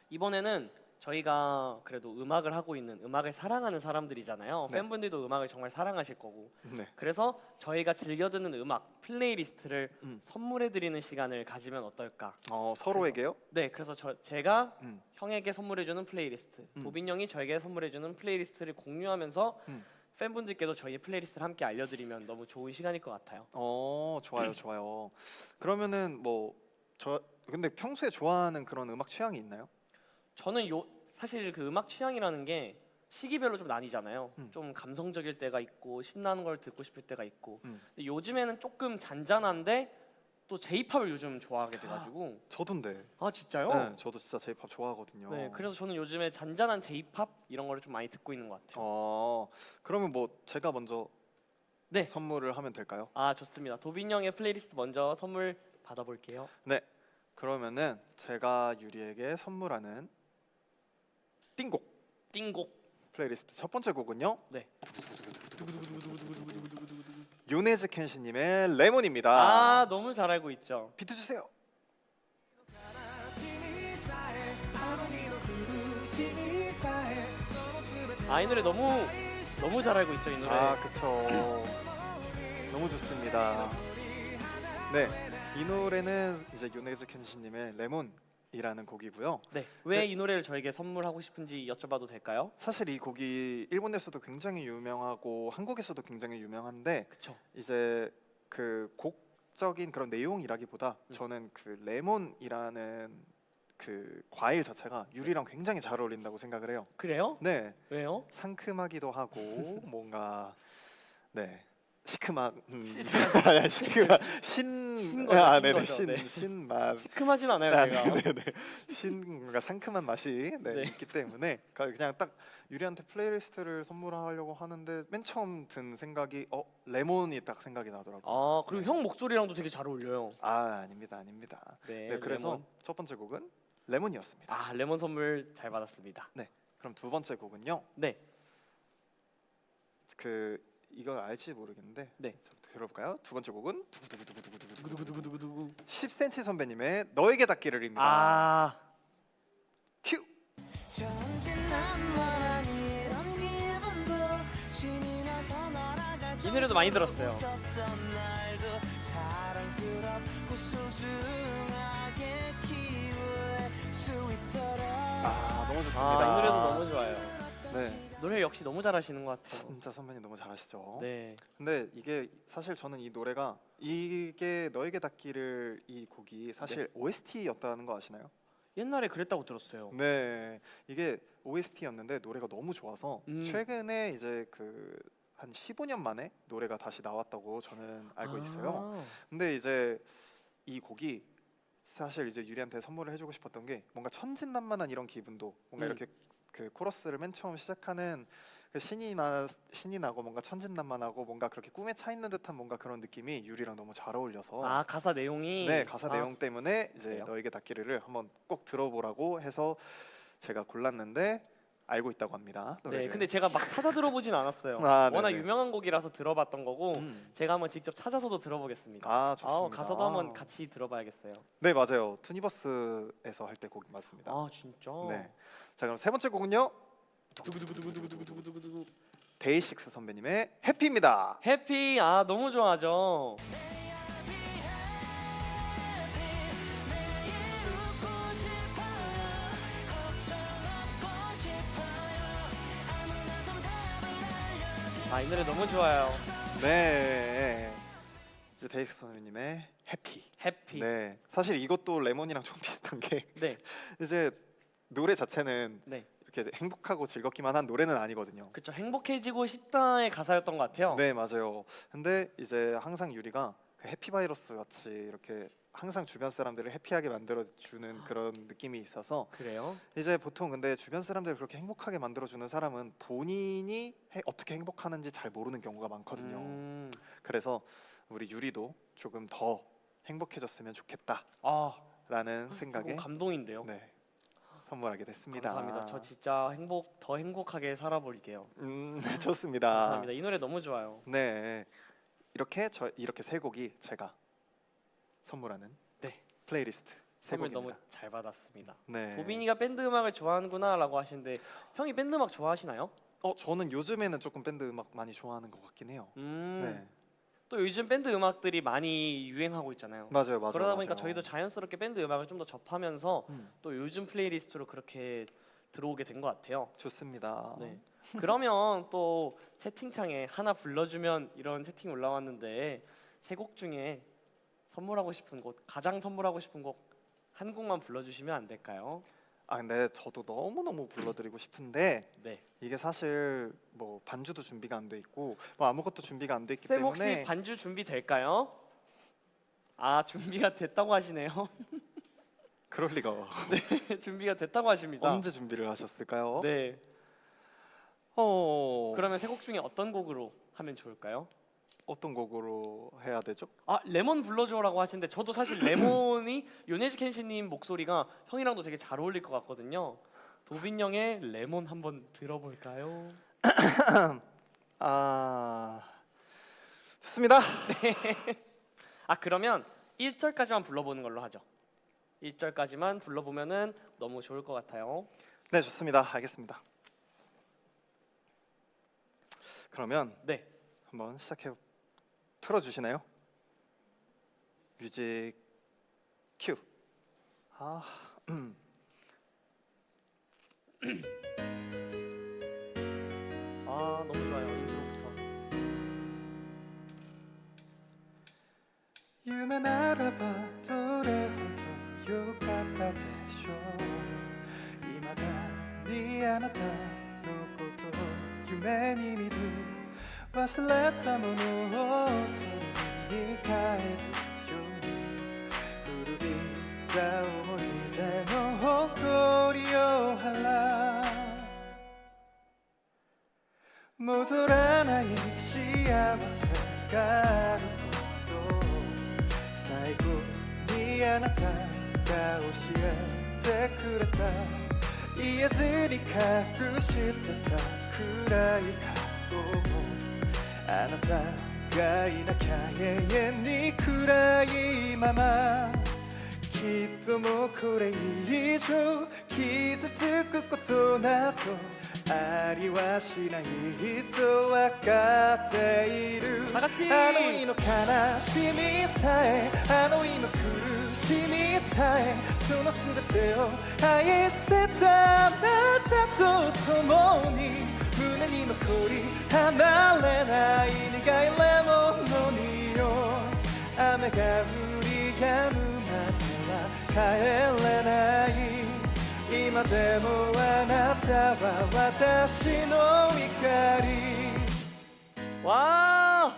이번에는 저희가 그래도 음악을 하고 있는 음악을 사랑하는 사람들이잖아요. 네. 팬분들도 음악을 정말 사랑하실 거고. 네. 그래서 저희가 즐겨 듣는 음악 플레이리스트를 음. 선물해 드리는 시간을 가지면 어떨까? 서로에게요? 네, 그래서 제가 음. 형에게 선물해 주는 플레이리스트, 음. 도빈 형이 저에게 선물해 주는 플레이리스트를 공유하면서 음. 팬분들께도 저희의 플레이리스트를 함께 알려드리면 너무 좋은 시간일 것 같아요. 좋아요, 좋아요. 그러면은 근데 평소에 좋아하는 그런 음악 취향이 있나요? 저는 사실 그 음악 취향이라는 게 시기별로 좀 나뉘잖아요. 좀 감성적일 때가 있고 신나는 걸 듣고 싶을 때가 있고. 근데 요즘에는 조금 잔잔한데 또 J-팝을 요즘 좋아하게 돼가지고. 저도인데. 아 진짜요? 네, 저도 진짜 J-팝 좋아하거든요. 네, 그래서 저는 요즘에 잔잔한 J-팝 이런 거를 좀 많이 듣고 있는 것 같아요. 그러면 제가 먼저 네. 선물을 하면 될까요? 아 좋습니다. 도빈 형의 플레이리스트 먼저 선물 받아볼게요. 네. 그러면은 제가 유리에게 선물하는 띵곡. 플레이리스트 첫 번째 곡은요. 네. 요네즈 켄시님의 레몬입니다. 아 너무 잘 알고 있죠. 비트 주세요. 아 이 노래 너무 잘 알고 있죠 이 노래. 아 그쵸. 너무 좋습니다. 네, 이 노래는 이제 요네즈 켄시님의 레몬이라는 곡이고요. 네. 왜 이 노래를 저에게 선물하고 싶은지 여쭤봐도 될까요? 사실 이 곡이 일본에서도 굉장히 유명하고 한국에서도 굉장히 유명한데 그쵸. 이제 그 곡적인 그런 내용이라기보다 저는 그 레몬이라는 그 과일 자체가 유리랑 굉장히 잘 어울린다고 생각을 해요. 그래요? 네, 왜요? 상큼하기도 하고 뭔가 시큼한 시큼한 시큼한 거죠, 네. 신맛 시큼하진 않아요 제가. 네네 뭔가 상큼한 맛이 네. 있기 때문에 그냥 딱 유리한테 플레이리스트를 선물하려고 하는데 맨 처음 든 생각이 레몬이 딱 생각이 나더라고요. 아 그리고 형 목소리랑도 되게 잘 어울려요. 아닙니다. 네. 그래서 레몬. 첫 번째 곡은 레몬이었습니다. 아 레몬 선물 잘 받았습니다. 그럼 두 번째 곡은요. 네. 이거 알지 모르겠는데 네. 들어볼까요? 두 번째 곡은 두구두구두구두구두구. 10cm 선배님의 너에게 닿기를입니다. 아 큐. 이 노래도 많이 들었어요. 너무 좋습니다. 아 이 노래도 너무 좋아요. 네. 노래 역시 너무 잘하시는 것 같아요. 진짜 선배님 너무 잘하시죠. 네. 근데 이게 사실 저는 이 노래가 이게 너에게 닿기를 이 곡이 사실 OST였다는 거 아시나요? 옛날에 그랬다고 들었어요. 네, 이게 OST였는데 노래가 너무 좋아서 최근에 이제 그 한 15년 만에 노래가 다시 나왔다고 저는 알고 있어요. 근데 이제 이 곡이 사실 이제 유리한테 선물을 해주고 싶었던 게 뭔가 천진난만한 이런 기분도 뭔가 이렇게 그 코러스를 맨 처음 시작하는 그 신이 나고 뭔가 천진난만하고 뭔가 그렇게 꿈에 차 있는 듯한 뭔가 그런 느낌이 유리랑 너무 잘 어울려서 아, 가사 내용이. 네, 가사 내용 때문에 이제 그래요? 너에게 닿기를 한번 꼭 들어보라고 해서 제가 골랐는데 알고 있다고 합니다. 네, 노래를. 근데 제가 막 찾아 들어보진 않았어요. 아, 워낙 네네. 유명한 곡이라서 들어봤던 거고 제가 한번 직접 찾아서도 들어보겠습니다. 아, 좋습니다. 가사도 한번 같이 들어봐야겠어요. 네, 맞아요. 투니버스에서 할 때 곡이 맞습니다. 아, 진짜. 네. 자, 그럼 세 번째 곡은요. 두구두구두구두구두구두구두구. 데이식스 선배님의 해피입니다. 해피. 아, 너무 좋아하죠. 아, 이 노래 너무 좋아요. 네. 이제 데이식스 선배님의 해피. 해피. 네. 사실 이것도 레몬이랑 좀 비슷한 게 네. 이제 노래 자체는 네. 이렇게 행복하고 즐겁기만 한 노래는 아니거든요. 그쵸, 행복해지고 싶다의 가사였던 것 같아요. 네, 맞아요. 근데 이제 항상 유리가 그 해피바이러스 같이 이렇게 항상 주변 사람들을 해피하게 만들어주는 그런 느낌이 있어서 그래요? 이제 보통 근데 주변 사람들을 그렇게 행복하게 만들어주는 사람은 본인이 어떻게 행복하는지 잘 모르는 경우가 많거든요. 그래서 우리 유리도 조금 더 행복해졌으면 좋겠다라는 아, 생각에 이거 감동인데요. 네, 선물하게 됐습니다. 감사합니다. 저 진짜 더 행복하게 살아볼게요. 좋습니다. 감사합니다. 이 노래 너무 좋아요. 네, 이렇게 세 곡이 제가 선물하는 네. 플레이리스트 세 선물 곡입니다. 너무 잘 받았습니다. 네. 도빈이가 밴드 음악을 좋아하는구나라고 하시는데 형이 밴드 음악 좋아하시나요? 저는 요즘에는 조금 밴드 음악 많이 좋아하는 것 같긴 해요. 네, 또 요즘 밴드 음악들이 많이 유행하고 있잖아요. 맞아요. 그러다 보니까 맞아요. 저희도 자연스럽게 밴드 음악을 좀 더 접하면서 또 요즘 플레이리스트로 그렇게 들어오게 된 것 같아요. 좋습니다. 네. 그러면 또 채팅창에 하나 불러주면 이런 채팅 올라왔는데 세 곡 중에 선물하고 싶은 곡, 가장 선물하고 싶은 곡 한 곡만 불러주시면 안 될까요? 아, 근데 저도 너무 불러드리고 싶은데 네. 이게 사실 뭐 반주도 준비가 안 돼 있고 뭐 아무것도 준비가 안 돼 있기 쌤 혹시 때문에 반주 준비 될까요? 아, 준비가 됐다고 하시네요. 그럴 리가. 준비가 됐다고 하십니다. 언제 준비를 하셨을까요? 네. 어, 그러면 세 곡 중에 어떤 곡으로 하면 좋을까요? 어떤 곡으로 해야 되죠? 아, 레몬 불러줘라고 하시는데 저도 사실 레몬이 요네즈 켄시님 목소리가 형이랑도 되게 잘 어울릴 것 같거든요. 도빈 형의 레몬 한번 들어볼까요? 아, 좋습니다. 아, 그러면 1절까지만 불러보는 걸로 하죠. 1절까지만 불러보면은 너무 좋을 것 같아요. 네, 좋습니다. 알겠습니다. 그러면 네. 한번 시작해 틀어주시나요? 뮤직 큐. 아, 아, 너무 좋아요. 인트로부터. 夢ならばどれほど良かったでしょう。未だにあなたのことを夢に見る。忘れたものを取り返るように古びた思い出の誇りを払う。戻らない幸せがあることを最後にあなたが教えてくれた。言えずに隠してた暗い過去もあなたがいなきゃ永遠に暗いまま。きっともうこれ以上傷つくことなどありはしないと分かっている。たかしあの日の悲しみさえあの日の苦しみさえその全てを愛してたあなたと共に胸離れない苦いレモンの匂い雨が降り止むまでは帰れない今でもあなたは私の光 와,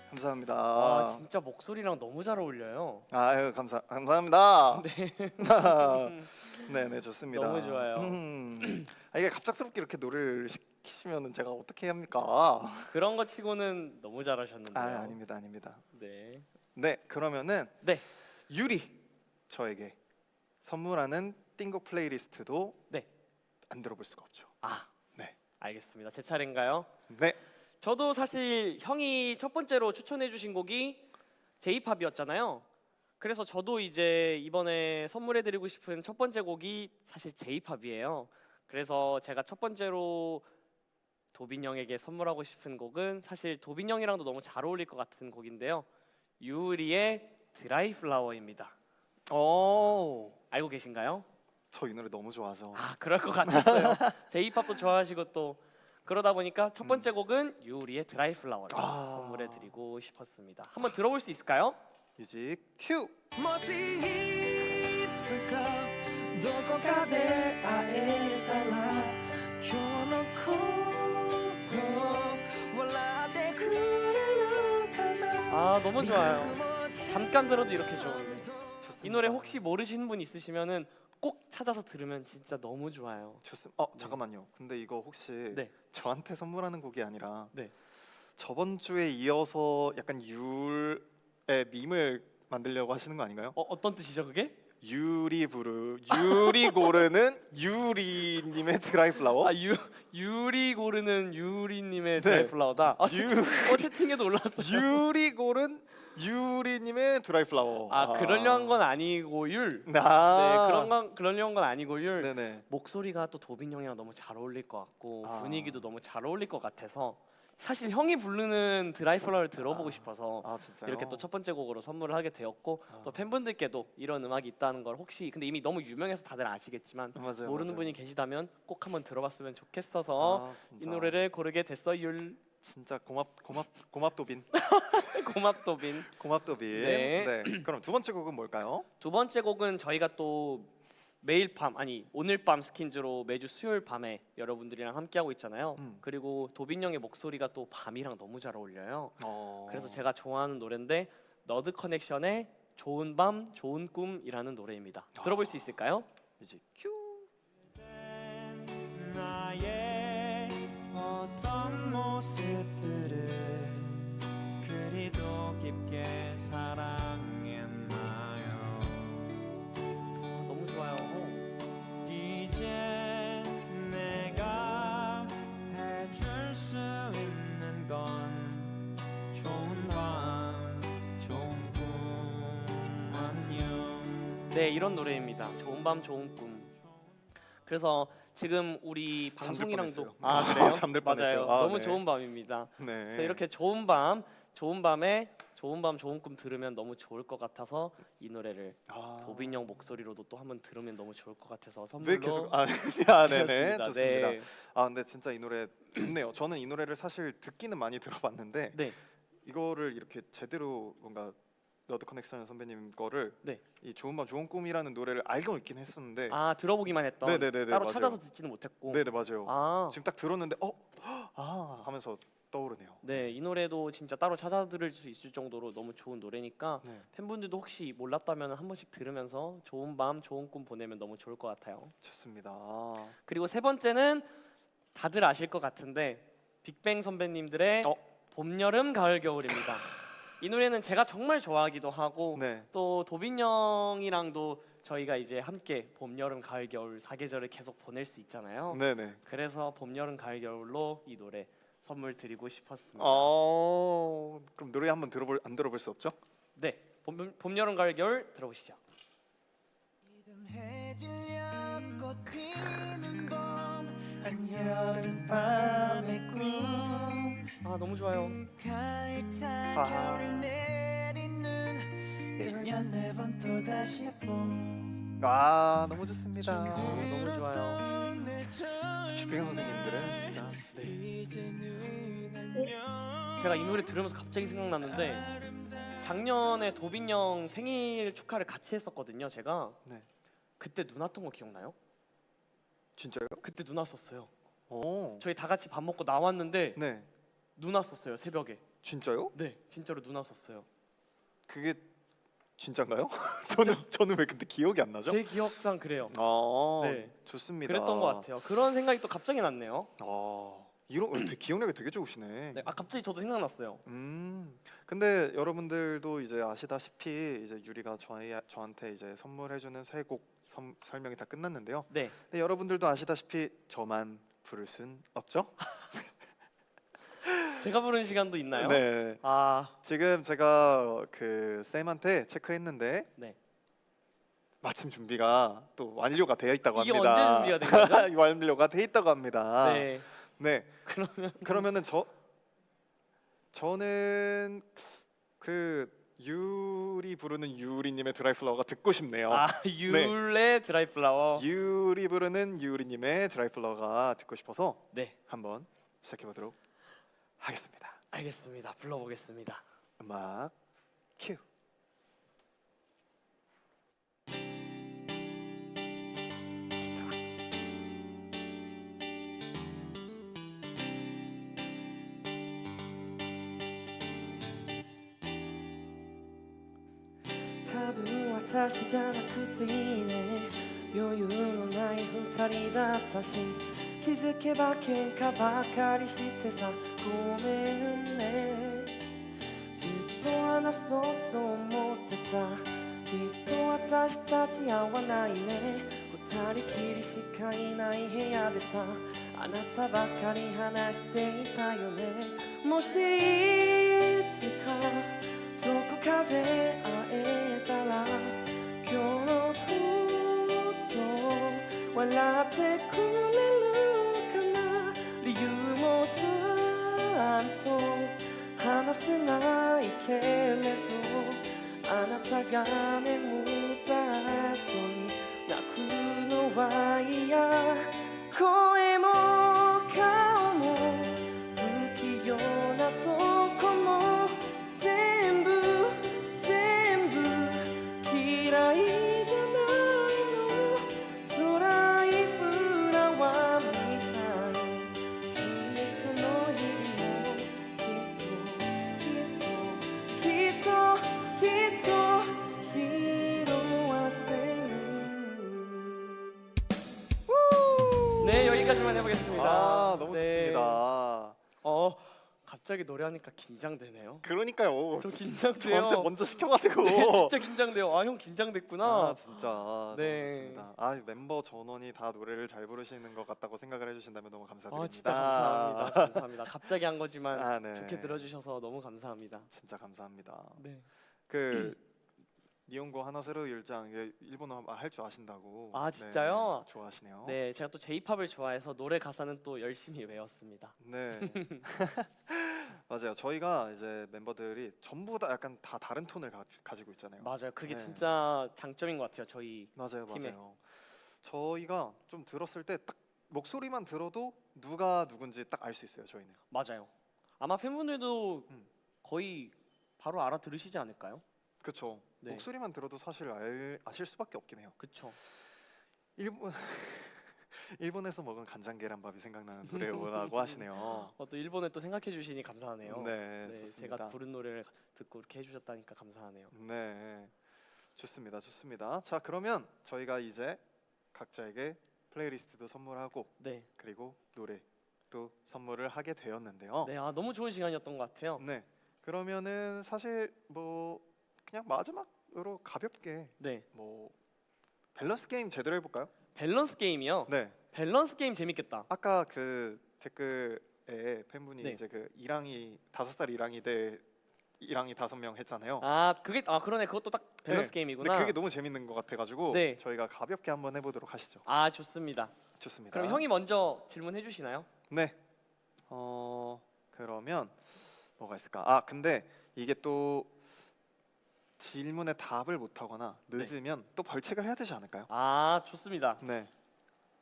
감사합니다. 와 진짜 목소리랑 너무 잘 어울려요. 아유 감사합니다. 네, 좋습니다. 너무 좋아요. 이게 갑작스럽게 이렇게 노래를 시키면은 제가 어떻게 합니까? 그런 거 치고는 너무 잘하셨는데요. 아닙니다. 네. 네, 그러면은 네. 유리 저에게 선물하는 띵곡 플레이리스트도 네. 안 들어볼 수가 없죠. 네. 알겠습니다. 제 차례인가요? 네. 저도 사실 형이 첫 번째로 추천해 주신 곡이 J-팝이었잖아요. 그래서 저도 이제 이번에 선물해 드리고 싶은 첫 번째 곡이 사실 J-팝이에요. 그래서 제가 첫 번째로 도빈 형에게 선물하고 싶은 곡은 사실 도빈 형이랑도 너무 잘 어울릴 것 같은 곡인데요. 유리의 드라이 플라워입니다. 오, 알고 계신가요? 저 이 노래 너무 좋아하죠. 그럴 것 같았어요. J-팝도 좋아하시고 또 그러다 보니까 첫 번째 곡은 유리의 드라이 플라워를 선물해 드리고 싶었습니다. 한번 들어볼 수 있을까요? 뮤직 큐. もしいつかどこかで会えたら今日のこと笑ってくれるかな 너무 좋아요. 잠깐 들어도 이렇게 좋은데 좋습니다. 이 노래 혹시 모르시는 분 있으시면은 꼭 찾아서 들으면 진짜 너무 좋아요. 좋습니다. 잠깐만요. 근데 이거 혹시 네. 저한테 선물하는 곡이 아니라 네. 저번 주에 이어서 약간 율의 밈을 만들려고 하시는 거 아닌가요? 어떤 뜻이죠 그게? 유리 고르는 유리님의 드라이 플라워. 유리 고르는 유리님의 네. 드라이 플라워다. 유- 채팅에도 올랐어요. 유리 고른 유리님의 드라이 플라워. 그러려 한 건 아니고 율. 네, 그러려 한 건 아니고 율. 네네. 목소리가 또 도빈 형이랑 너무 잘 어울릴 것 같고 분위기도 너무 잘 어울릴 것 같아서 사실 형이 부르는 드라이 플라워를 들어보고 싶어서 진짜요? 이렇게 또 첫 번째 곡으로 선물을 하게 되었고 또 팬분들께도 이런 음악이 있다는 걸 혹시 근데 이미 너무 유명해서 다들 아시겠지만 맞아요, 모르는 맞아요. 분이 계시다면 꼭 한번 들어봤으면 좋겠어서 진짜. 이 노래를 고르게 됐어 율. 진짜 고맙도빈. 고맙도빈. 고맙도빈. 네. 네. 그럼 두 번째 곡은 뭘까요? 두 번째 곡은 저희가 또 매일 밤 오늘 밤 스킨즈로 매주 수요일 밤에 여러분들이랑 함께 하고 있잖아요. 그리고 도빈 형의 목소리가 또 밤이랑 너무 잘 어울려요. 그래서 제가 좋아하는 노래인데 너드 커넥션의 좋은 밤 좋은 꿈이라는 노래입니다. 들어볼 수 있을까요? 뮤직 큐. 나의 어떤 모습들을 그리도 깊게 사랑했나요 너무 좋아요. 이제 내가 해줄 수 있는 건 좋은 밤 좋은 꿈 안녕 네, 이런 노래입니다. 좋은 밤 좋은 꿈. 그래서 지금 우리 방송이랑도 뻔했어요. 그래요? 잠들 맞아요. 뻔했어요. 너무 네. 좋은 밤입니다. 네. 그래서 이렇게 좋은 밤에 좋은 밤 좋은 꿈 들으면 너무 좋을 것 같아서 이 노래를 도빈 형 목소리로도 또 한번 들으면 너무 좋을 것 같아서 선물로 왜 계속 네네 드렸습니다. 좋습니다. 네. 근데 진짜 이 노래 좋네요. 저는 이 노래를 사실 듣기는 많이 들어봤는데 네. 이거를 이렇게 제대로 뭔가 너드 커넥션 선배님 거를 네. 이 좋은 밤 좋은 꿈이라는 노래를 알고 있긴 했었는데 들어보기만 했던 네네네네, 따로 맞아요. 찾아서 듣지는 못했고 네네 맞아요. 지금 딱 들었는데 하면서 떠오르네요. 네, 이 노래도 진짜 따로 찾아 들을 수 있을 정도로 너무 좋은 노래니까 네. 팬분들도 혹시 몰랐다면 한 번씩 들으면서 좋은 밤 좋은 꿈 보내면 너무 좋을 것 같아요. 좋습니다. 그리고 세 번째는 다들 아실 것 같은데 빅뱅 선배님들의 봄 여름 가을 겨울입니다. 이 노래는 제가 정말 좋아하기도 하고 네. 또 도빈 형이랑도 저희가 이제 함께 봄 여름 가을 겨울 사계절을 계속 보낼 수 있잖아요. 네네. 그래서 봄 여름 가을 겨울로 이 노래 선물 드리고 싶었습니다. 그럼 노래 한번 안 들어볼 수 없죠? 네, 봄 여름 가을 겨울 들어보시죠. 이듬해질녘 꽃 피는 봄 한여름 밤의 꿈 너무 좋아요. 가을타 겨울 내리는 1년 4번 또다시 봄 너무 좋습니다. 너무 좋아요. 빅뱅 선생님들은 진짜 이제는 제가 이 노래 들으면서 갑자기 생각났는데 작년에 도빈 형 생일 축하를 같이 했었거든요. 제가 네. 그때 눈 왔던 거 기억나요? 진짜요? 그때 눈 왔었어요. 오. 저희 다 같이 밥 먹고 나왔는데 네. 눈 왔었어요. 새벽에. 진짜요? 네, 진짜로 눈 왔었어요. 그게 진짜인가요? 저는 왜 그때 기억이 안 나죠? 제 기억상 그래요. 아, 네. 좋습니다. 그랬던 것 같아요. 그런 생각이 또 갑자기 났네요. 이런 기억력이 되게 좋으시네. 네, 갑자기 저도 생각났어요. 근데 여러분들도 이제 아시다시피 이제 유리가 저한테 이제 선물해주는 새 곡 설명이 다 끝났는데요. 네, 근데 여러분들도 아시다시피 저만 부를 순 없죠? 제가 부른 시간도 있나요? 네. 아, 지금 제가 그 쌤한테 체크했는데 네. 마침 준비가 또 완료가 되어 있다고 이게 합니다. 언제 준비가 된 거죠? 완료가 돼 있다고 합니다. 네. 네. 그러면 저는 그 유리 부르는 유리님의 드라이플라워가 듣고 싶네요. 아, 율의 드라이플라워. 유리 부르는 유리님의 드라이플라워가 듣고 싶어서 네, 한번 시작해 보도록 하겠습니다. 알겠습니다. 불러보겠습니다. 음악 큐. 기타.多分私じゃなくていいね余裕のない二人だったし気づけば喧嘩ばかりしてさごめんねずっと話そうと思ってたきっと私たち合わないね二人きりしかいない部屋でさあなたばかり話していたよねもしいつかどこかで会えたら今日のこと笑ってくれるかな理由もちゃんと話せないけれどあなたが眠った後に泣くのは嫌声も顔も不器用なとこも全部嫌いじゃないのドライフラワーみたい君との日々もきっと色あせる 네, 여기까지만 해보겠습니다. 아, 너무 네. 좋습니다. 갑자기 노래하니까 긴장되네요. 그러니까요. 저 긴장돼요. 저한테 먼저 시켜가지고. 네, 진짜 긴장돼요. 아, 형 긴장됐구나. 아, 진짜 네. 너무 좋습니다. 아, 멤버 전원이 다 노래를 잘 부르시는 것 같다고 생각을 해주신다면 너무 감사드립니다. 아, 진짜 감사합니다. 감사합니다. 갑자기 한 거지만 아, 네. 좋게 들어주셔서 너무 감사합니다. 진짜 감사합니다. 네. 그 니온고 하나세로 일장 일본어 할 줄 아신다고. 아, 진짜요? 네, 좋아하시네요. 네, 제가 또 J-팝을 좋아해서 노래 가사는 또 열심히 외웠습니다. 네. 맞아요. 저희가 이제 멤버들이 전부 다 약간 다 다른 톤을 가지고 있잖아요. 맞아요. 그게 네. 진짜 장점인 것 같아요. 저희 맞아요, 팀에. 맞아요. 저희가 좀 들었을 때 딱 목소리만 들어도 누가 누군지 딱 알 수 있어요. 저희는. 맞아요. 아마 팬분들도 음. 거의 바로 알아들으시지 않을까요? 그렇죠. 네. 목소리만 들어도 사실 아실 수밖에 없긴 해요. 그쵸. 일본 일본에서 먹은 간장 계란밥이 생각나는 노래라고 하시네요. 또 일본에 또 생각해 주시니 감사하네요. 네, 네, 좋습니다. 제가 부른 노래를 듣고 이렇게 해주셨다니까 감사하네요. 네, 좋습니다, 좋습니다. 자, 그러면 저희가 이제 각자에게 플레이리스트도 선물하고 네, 그리고 노래도 선물을 하게 되었는데요. 네, 아, 너무 좋은 시간이었던 것 같아요. 네, 그러면은 사실 뭐 그냥 마지막으로 가볍게 네, 뭐 밸런스 게임 제대로 해볼까요? 밸런스 게임이요. 네, 밸런스 게임 재밌겠다. 아까 그 댓글에 팬분이 네. 이제 그 이랑이 5살 이랑이 대 이랑이 5명 했잖아요. 아, 그러네. 그것도 딱 밸런스 네. 게임이구나. 근데 그게 너무 재밌는 것 같아가지고 네. 저희가 가볍게 한번 해보도록 하시죠. 아, 좋습니다. 좋습니다. 그럼 형이 먼저 질문해 주시나요? 네. 그러면 뭐가 있을까? 아, 근데 이게 또 질문에 답을 못하거나 늦으면 또 벌칙을 해야 되지 않을까요? 아, 좋습니다. 네.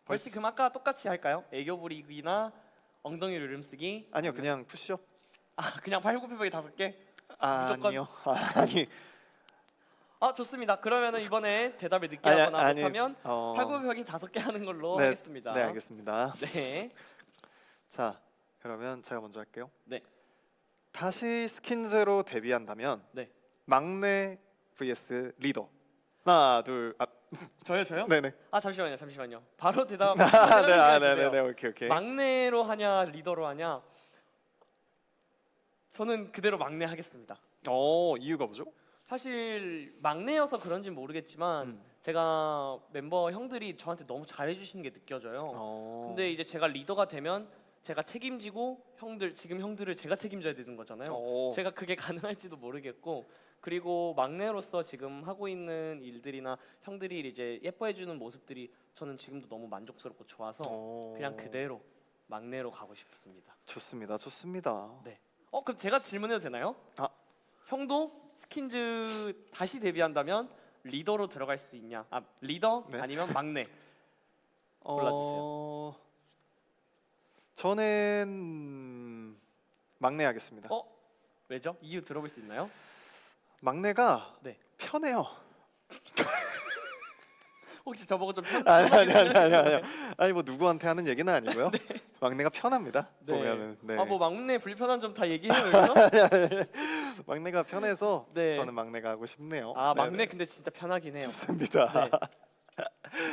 벌칙 그럼 아까 똑같이 할까요? 애교 부리기나 엉덩이로 이름 쓰기? 아니요, 그냥 푸시업. 아 그냥 팔굽혀펴기 5개? 무조건? 아니요. 아니. 좋습니다. 그러면은 이번에 대답을 늦게 아니, 하거나 아니, 못하면 어, 팔굽혀펴기 5개 하는 걸로 네, 하겠습니다. 네, 알겠습니다. 네. 자, 그러면 제가 먼저 할게요. 네. 다시 스킨즈로 데뷔한다면 네. 막내 vs 리더. 하나, 둘, 저요? 네네. 잠시만요. 바로 대답. 네, 해주세요. 네네네, 오케이. 막내로 하냐 리더로 하냐? 저는 그대로 막내 하겠습니다. 이유가 뭐죠? 사실 막내여서 그런지 모르겠지만 제가 멤버 형들이 저한테 너무 잘해주시는 게 느껴져요. 근데 이제 제가 리더가 되면 제가 책임지고 지금 형들을 제가 책임져야 되는 거잖아요. 제가 그게 가능할지도 모르겠고, 그리고 막내로서 지금 하고 있는 일들이나 형들이 이제 예뻐해주는 모습들이 저는 지금도 너무 만족스럽고 좋아서 그냥 그대로 막내로 가고 싶습니다. 좋습니다. 네. 그럼 제가 질문해도 되나요? 형도 스킨즈 다시 데뷔한다면 리더로 들어갈 수 있냐? 리더 네. 아니면 막내? 골라주세요. 저는 막내 하겠습니다. 왜죠? 이유 들어볼 수 있나요? 막내가 네. 편해요. 혹시 저보고 좀 아니. 편하게 아니 뭐 누구한테 하는 얘기는 아니고요. 막내가 편합니다. 네. 보면은. 네. 뭐 막내 불편한 점 다 얘기해요. 여기서? 막내가 편해서 네. 저는 막내가 하고 싶네요. 막내 네네. 근데 진짜 편하긴 해요. 좋습니다. 네.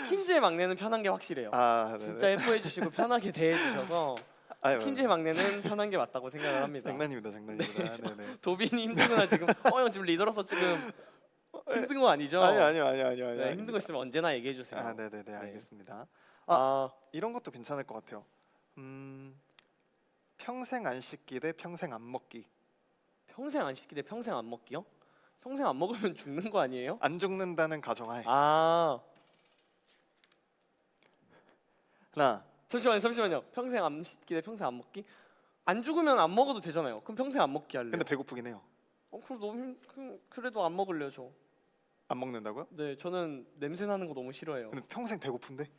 스킨즈의 막내는 편한 게 확실해요. 네네. 진짜 예뻐해 주시고 편하게 대해 주셔서 아유, 스킨즈의 막내는 편한 게 맞다고 생각을 합니다. 장난입니다. 네네. 도빈이 힘들구나 지금. 형 지금 리더로서 지금 힘든 거 아니죠? 아니요. 네, 힘든 거 있으면 언제나 얘기해 주세요. 네네네, 알겠습니다. 이런 것도 괜찮을 것 같아요. 평생 안 씻기 대 평생 안 먹기. 평생 안 씻기 대 평생 안 먹기요? 평생 안 먹으면 죽는 거 아니에요? 안 죽는다는 가정하에. 하나. 잠시만요. 평생 안 씻기 대 평생 안 먹기? 안 죽으면 안 먹어도 되잖아요. 그럼 평생 안 먹기 할래요. 근데 배고프긴 해요. 그럼 너무 그래도 안 먹을래요 저. 안 먹는다고요? 네, 저는 냄새 나는 거 너무 싫어해요. 근데 평생 배고픈데?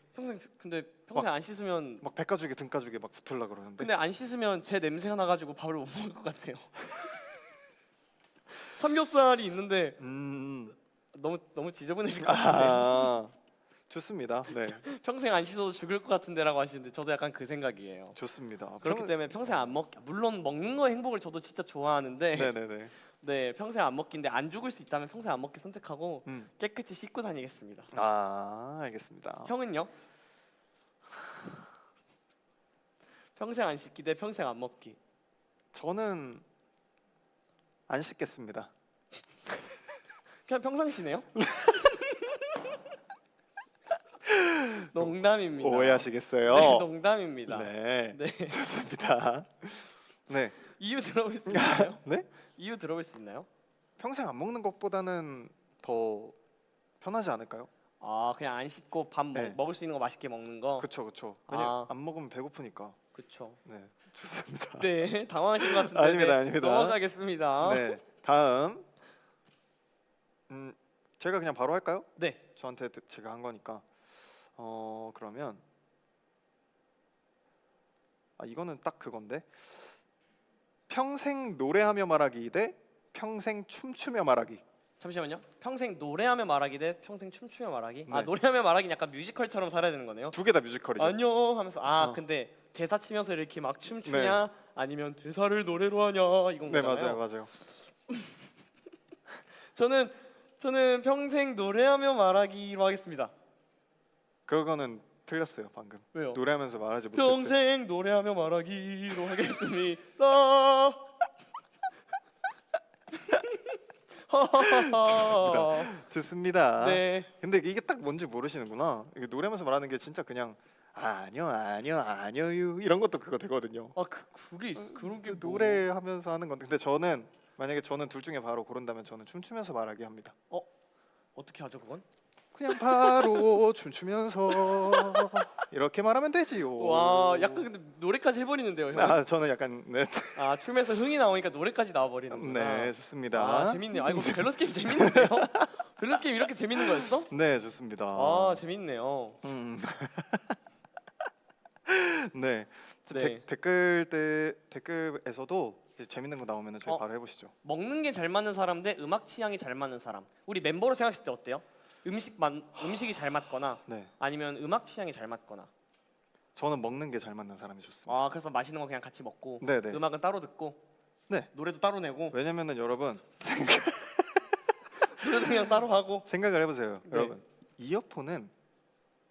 근데 평생 안 씻으면 막 백가죽에 등가죽에 막 붙으려 그러는데. 근데 안 씻으면 제 냄새가 나가지고 밥을 못 먹을 것 같아요. 삼겹살이 있는데 너무 지저분해질 것 같은데. 좋습니다. 네, 평생 안 씻어도 죽을 것 같은데라고 하시는데 저도 약간 그 생각이에요. 좋습니다. 그렇기 때문에 평생 안 먹. 물론 먹는 거의 행복을 저도 진짜 좋아하는데. 네네네. 네, 평생 안 먹기인데 안 죽을 수 있다면 평생 안 먹기 선택하고 깨끗이 씻고 다니겠습니다. 알겠습니다. 형은요? 평생 안 씻기 대 평생 안 먹기. 저는 안 씻겠습니다. 그냥 평상시네요? 농담입니다. 오해하시겠어요? 네, 농담입니다. 네, 네. 좋습니다. 네, 이유 들어볼 수 있나요? 네? 이유 들어볼 수 있나요? 평생 안 먹는 것보다는 더 편하지 않을까요? 그냥 안 씻고 밥 네. 먹을 수 있는 거 맛있게 먹는 거. 그렇죠. 왜냐 안 먹으면 배고프니까. 그쵸. 네, 좋습니다. 네, 당황하신 것 같은데. 아닙니다. 넘어가겠습니다. 네, 다음. 제가 그냥 바로 할까요? 네. 저한테 제가 한 거니까. 그러면 이거는 딱 그건데. 평생 노래하며 말하기 대 평생 춤추며 말하기. 잠시만요. 평생 노래하며 말하기 대 평생 춤추며 말하기. 네. 노래하며 말하기는 약간 뮤지컬처럼 살아야 되는 거네요. 두 개 다 뮤지컬이죠. 안녕 하면서 근데 대사 치면서 이렇게 막 춤추냐 아니면 대사를 노래로 하냐 이건 네, 거잖아요. 맞아요. 저는 평생 노래하며 말하기로 하겠습니다. 그거는 틀렸어요 방금. 왜요? 노래하면서 말하지 못했어요. 평생 노래하며 말하기로 하겠습니다. 좋습니다. 네. 근데 이게 딱 뭔지 모르시는구나. 이게 노래하면서 말하는 게 진짜 그냥 아니요 이런 것도 그거 되거든요. 그게 그런 게 노래하면서 하는 건데 근데 저는 만약에 저는 둘 중에 바로 고른다면 저는 춤추면서 말하기 합니다. 어떻게 하죠 그건? 그냥 바로 춤추면서 이렇게 말하면 되지요. 와, 약간 근데 노래까지 해버리는데요, 형. 저는 약간 네. 춤에서 흥이 나오니까 노래까지 나와버리는구나. 네, 좋습니다. 재밌네요. 이거 밸런스 게임 재밌는데요? 밸런스 게임 이렇게 재밌는 거였어? 네, 좋습니다. 재밌네요. 네. 네. 댓글에서도 이제 재밌는 거 나오면은 저희 어. 바로 해보시죠. 먹는 게 잘 맞는 사람 대 음악 취향이 잘 맞는 사람. 우리 멤버로 생각했을 때 어때요? 음식이 잘 맞거나 네, 아니면 음악 취향이 잘 맞거나. 저는 먹는 게 잘 맞는 사람이 좋습니다. 아 그래서 맛있는 거 그냥 같이 먹고 네네. 음악은 따로 듣고 네. 노래도 따로 내고 왜냐면은 여러분 노래도 그냥 따로 하고. 생각을 해보세요. 네. 여러분 이어폰은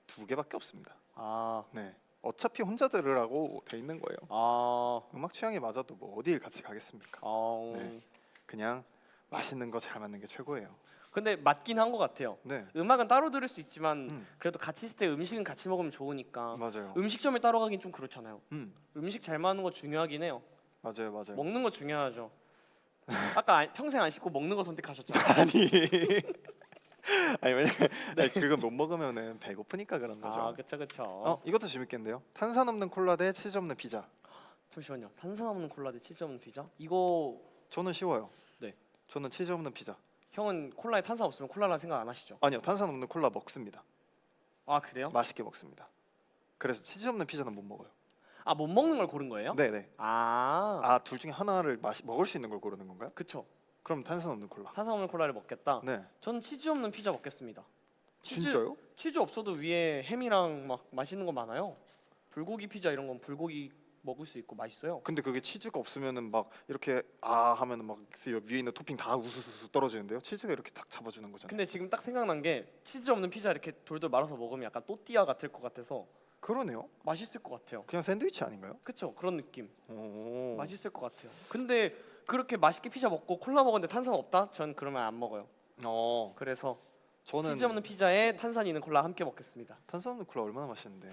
2개밖에 없습니다. 아, 네. 어차피 혼자 들으라고 돼 있는 거예요. 아, 음악 취향이 맞아도 뭐 어디를 같이 가겠습니까? 네. 그냥 맛있는 거 잘 맞는 게 최고예요. 근데 맞긴 한 것 같아요. 네, 음악은 따로 들을 수 있지만 음. 그래도 같이 있을 때 음식은 같이 먹으면 좋으니까 맞아요. 음식점을 따로 가긴 좀 그렇잖아요. 음, 음식 잘 맞는 거 중요하긴 해요. 맞아요, 맞아요. 먹는 거 중요하죠. 아까 평생 안 씻고 먹는 거 선택하셨잖아요. 아니, 아니 왜냐, 아니, 그거 못 먹으면은 배고프니까 그런 거죠. 아, 그쵸 그쵸. 이것도 재밌겠는데요. 탄산 없는 콜라 대 치즈 없는 피자. 잠시만요. 탄산 없는 콜라 대 치즈 없는 피자? 이거 저는 쉬워요. 네. 저는 치즈 없는 피자. 형은 콜라에 탄산 없으면 콜라라 생각 안 하시죠? 아니요, 탄산 없는 콜라 먹습니다. 아 그래요? 맛있게 먹습니다. 그래서 치즈 없는 피자는 못 먹어요. 아 못 먹는 걸 고른 거예요? 네네. 아, 둘 중에 하나를 먹을 수 있는 걸 고르는 건가요? 그쵸. 그럼 탄산 없는 콜라. 탄산 없는 콜라를 먹겠다. 네. 전 치즈 없는 피자 먹겠습니다. 진짜요? 치즈 없어도 위에 햄이랑 막 맛있는 거 많아요. 불고기 피자 이런 건 불고기 먹을 수 있고 맛있어요. 근데 그게 치즈가 없으면은 막 이렇게 하면은 막 위에 있는 토핑 다 우수수 떨어지는데요. 치즈가 이렇게 딱 잡아주는 거잖아요. 근데 지금 딱 생각난 게 치즈 없는 피자 이렇게 돌돌 말아서 먹으면 약간 또띠아 같을 것 같아서 그러네요. 맛있을 것 같아요. 그냥 샌드위치 아닌가요? 그쵸? 그런 느낌. 오. 맛있을 것 같아요. 근데 그렇게 맛있게 피자 먹고 콜라 먹었는데 탄산 없다? 전 그러면 안 먹어요. 그래서 저는 치즈 없는 피자에 탄산 있는 콜라 함께 먹겠습니다. 탄산 없는 콜라 얼마나 맛있는데.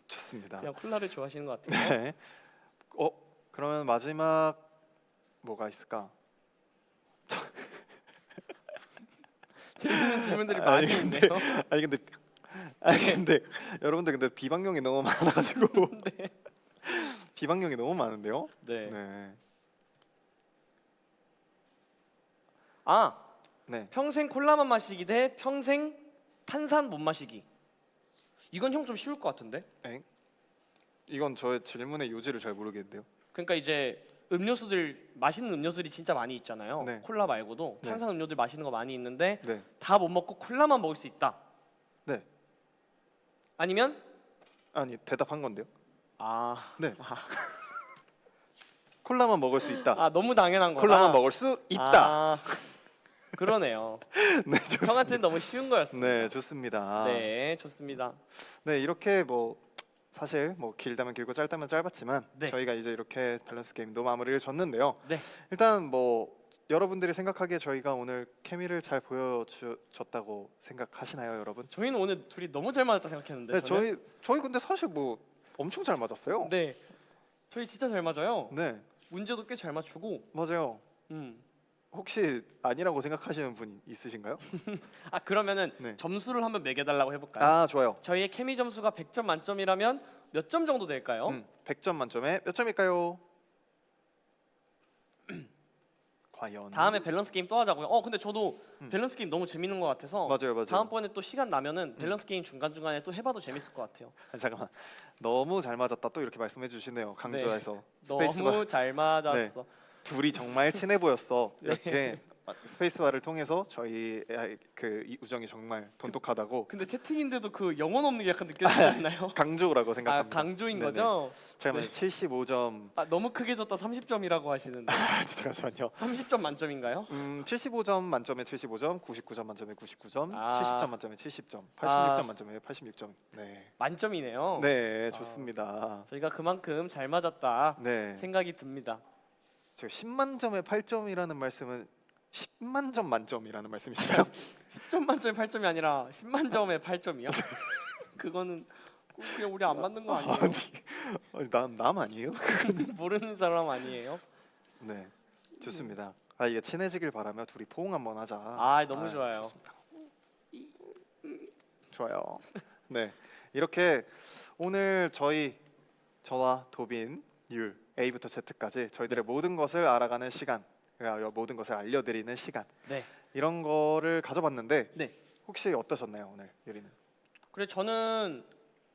좋습니다. 그냥 콜라를 좋아하시는 것 같아요. 네. 그러면 마지막 뭐가 있을까? 재밌는 질문들이 아니, 많이 근데- 있네요. 근데 여러분들 근데 비방용이 너무 많아가지고 네. 비방용이 너무 많은데요. 네. 네. 아 네. 평생 콜라만 마시기 대 평생 탄산 못 마시기. 이건 형 좀 쉬울 것 같은데? 이건 저의 질문의 요지를 잘 모르겠는데요. 그러니까 이제 음료수들 맛있는 음료수들이 진짜 많이 있잖아요. 네. 콜라 말고도 네. 탄산 음료들 맛있는 거 많이 있는데 네. 다 못 먹고 콜라만 먹을 수 있다. 네. 아니면 아니 대답한 건데요. 네. 콜라만 먹을 수 있다. 너무 당연한 거다. 콜라만 먹을 수 있다. 그러네요. 네, 좋습니다. 형한테는 너무 쉬운 거였습니다. 네, 좋습니다. 네, 좋습니다. 네, 이렇게 뭐 사실 뭐 길다면 길고 짧다면 짧았지만 네. 저희가 이제 이렇게 밸런스 게임도 마무리를 졌는데요. 네. 일단 뭐 여러분들이 생각하기에 저희가 오늘 케미를 잘 보여줬다고 생각하시나요, 여러분? 저희는 오늘 둘이 너무 잘 맞았다 생각했는데. 네, 저는? 저희 근데 사실 뭐 엄청 잘 맞았어요. 네. 저희 진짜 잘 맞아요. 네, 문제도 꽤 잘 맞추고. 맞아요. 혹시 아니라고 생각하시는 분 있으신가요? 그러면은 네. 점수를 한번 매겨달라고 해볼까요? 좋아요. 저희의 케미 점수가 100점 만점이라면 몇 점 정도 될까요? 100점 만점에 몇 점일까요? 과연 다음에 밸런스 게임 또 하자고요. 근데 저도 음. 밸런스 게임 너무 재밌는 것 같아서 맞아요. 다음번에 또 시간 나면은 밸런스 게임 중간 중간에 또 해봐도 재밌을 것 같아요. 잠깐만, 너무 잘 맞았다 또 이렇게 말씀해 주시네요. 강조해서 스페이스바. 너무 잘 맞았어. 네. 둘이 정말 친해 보였어. 네. 이렇게 스페이스바를 통해서 저희 이 우정이 정말 돈독하다고 근데 채팅인데도 그 영혼 없는 게 약간 느껴지지 않나요? 강조라고 생각합니다. 강조인 네네. 거죠? 잠깐만, 75점. 너무 크게 줬다 30점이라고 하시는데 잠깐만요. 30점 만점인가요? 75점 만점에 75점, 99점 만점에 99점, 아. 70점 만점에 70점, 86점 아. 만점에 86점. 네, 만점이네요. 네, 좋습니다. 저희가 그만큼 잘 맞았다 네, 생각이 듭니다. 제가 10만 점에 8점이라는 말씀은 10만 점 만점이라는 말씀이신가요? 10점 만점에 8점이 아니라 10만 점에 8점이요? 그거는 그냥 우리 안 맞는 거 아니에요? 아니, 남 아니에요? 모르는 사람 아니에요? 네, 좋습니다. 이게 친해지길 바라며 둘이 포옹 한번 하자. 너무 좋아요. 좋습니다. 좋아요. 네, 이렇게 오늘 저와 도빈, 율, A부터 Z까지 저희들의 모든 것을 알아가는 시간, 모든 것을 알려드리는 시간, 네. 이런 거를 가져봤는데 네. 혹시 어떠셨나요, 오늘 유리는? 그래 저는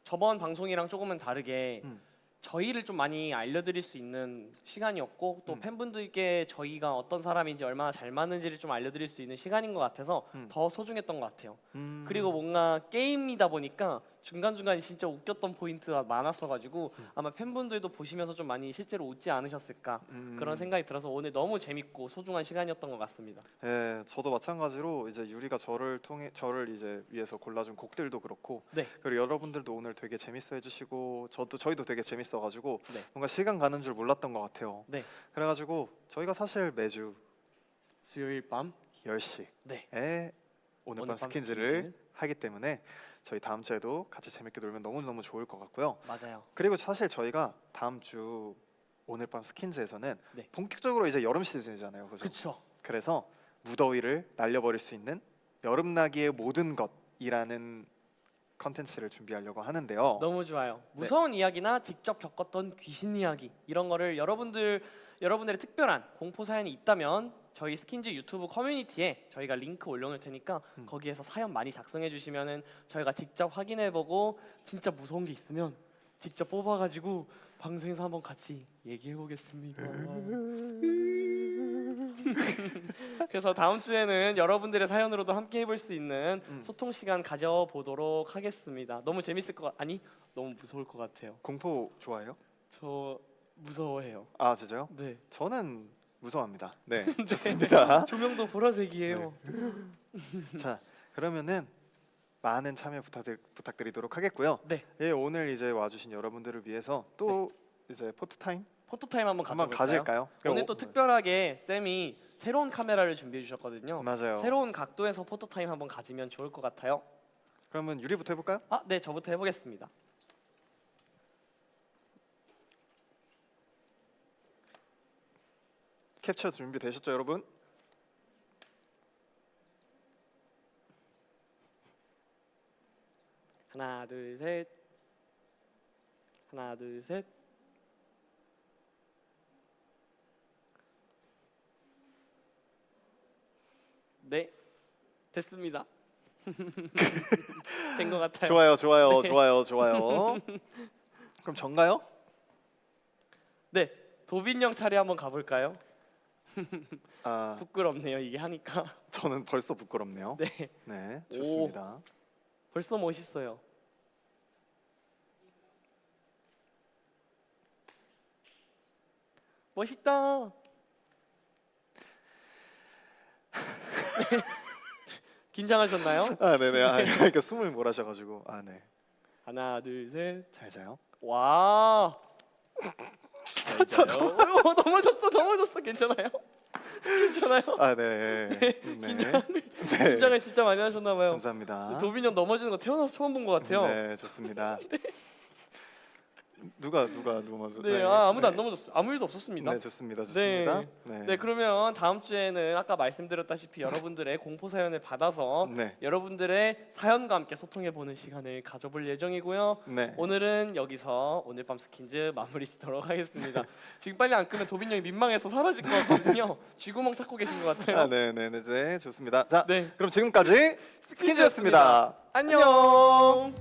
저번 방송이랑 조금은 다르게 음. 저희를 좀 많이 알려드릴 수 있는 시간이었고 또 음. 팬분들께 저희가 어떤 사람인지 얼마나 잘 맞는지를 좀 알려드릴 수 있는 시간인 것 같아서 더 소중했던 것 같아요. 그리고 뭔가 게임이다 보니까 중간중간에 진짜 웃겼던 포인트가 많았어가지고 아마 팬분들도 보시면서 좀 많이 실제로 웃지 않으셨을까 그런 생각이 들어서 오늘 너무 재밌고 소중한 시간이었던 것 같습니다. 예, 저도 마찬가지로 이제 유리가 저를 이제 위해서 골라준 곡들도 그렇고, 네. 그리고 여러분들도 오늘 되게 재밌어 해주시고, 저희도 되게 재밌어가지고 네. 뭔가 시간 가는 줄 몰랐던 것 같아요. 네. 그래가지고 저희가 사실 매주 수요일 밤 10시에 네. 오늘 밤 스킨즈를 하기 때문에 저희 다음 주에도 같이 재밌게 놀면 너무너무 좋을 것 같고요. 맞아요. 그리고 사실 저희가 다음 주 오늘 밤 스킨즈에서는 네. 본격적으로 이제 여름 시즌이잖아요. 그죠? 그렇죠. 그래서 무더위를 날려버릴 수 있는 여름나기의 모든 것이라는 컨텐츠를 준비하려고 하는데요. 너무 좋아요. 무서운 이야기나 직접 겪었던 귀신 이야기 이런 거를 여러분들의 특별한 공포 사연이 있다면 저희 스킨즈 유튜브 커뮤니티에 저희가 링크 올려놓을 테니까 거기에서 사연 많이 작성해 주시면은 저희가 직접 확인해보고 진짜 무서운 게 있으면 직접 뽑아가지고 방송에서 한번 같이 얘기해 보겠습니다. 그래서 다음 주에는 여러분들의 사연으로도 함께 해볼 수 있는 소통 시간 가져보도록 하겠습니다. 너무 재밌을 너무 무서울 것 같아요. 공포 좋아해요? 저 무서워해요. 아 진짜요? 네. 저는 무서워합니다. 네, 좋습니다. 조명도 보라색이에요. 자, 그러면은 많은 참여 부탁드리도록 하겠고요. 네. 예, 오늘 이제 와주신 여러분들을 위해서 또 이제 포토타임 포토타임 한번 한번 가져볼까요? 가질까요? 오늘 또 특별하게 쌤이 새로운 카메라를 준비해 주셨거든요. 맞아요. 새로운 각도에서 포토타임 한번 가지면 좋을 것 같아요. 그러면 유리부터 해볼까요? 네, 저부터 해보겠습니다. 캡처 준비되셨죠, 여러분? 하나, 둘, 셋. 하나, 둘, 셋. 네, 됐습니다. 된 것 같아요. 좋아요, 좋아요, 네. 좋아요, 좋아요. 그럼 전가요? 네, 도빈 형 차례 한번 가볼까요? 아, 부끄럽네요, 이게 하니까. 저는 벌써 부끄럽네요. 네, 네, 좋습니다. 벌써 멋있어요. 멋있다. 긴장하셨나요? 아, 네네. 아, 그러니까 숨을 몰아셔가지고. 아, 네. 하나, 둘, 셋. 잘 자요. 와. 잘 자요. 넘어졌어. 괜찮아요? 괜찮아요? 아, 네. 네. 긴장을 진짜 많이 하셨나 봐요. 감사합니다. 도빈이 형 넘어지는 거 태어나서 처음 본 것 같아요. 네, 좋습니다. 누가 넘어져? 네, 아무도 안 넘어졌어요. 아무 일도 없었습니다. 네, 좋습니다. 좋습니다. 네, 그러면 다음 주에는 아까 말씀드렸다시피 여러분들의 공포 사연을 받아서 네. 여러분들의 사연과 함께 소통해 보는 시간을 가져볼 예정이고요. 네. 오늘은 여기서 오늘 밤 스킨즈 마무리 짓도록 하겠습니다. 지금 빨리 안 끄면 도빈 형이 민망해서 사라질 것 같거든요. 쥐구멍 찾고 계신 것 같아요. 아, 네, 좋습니다. 자, 네, 그럼 지금까지 스킨즈였습니다. 안녕.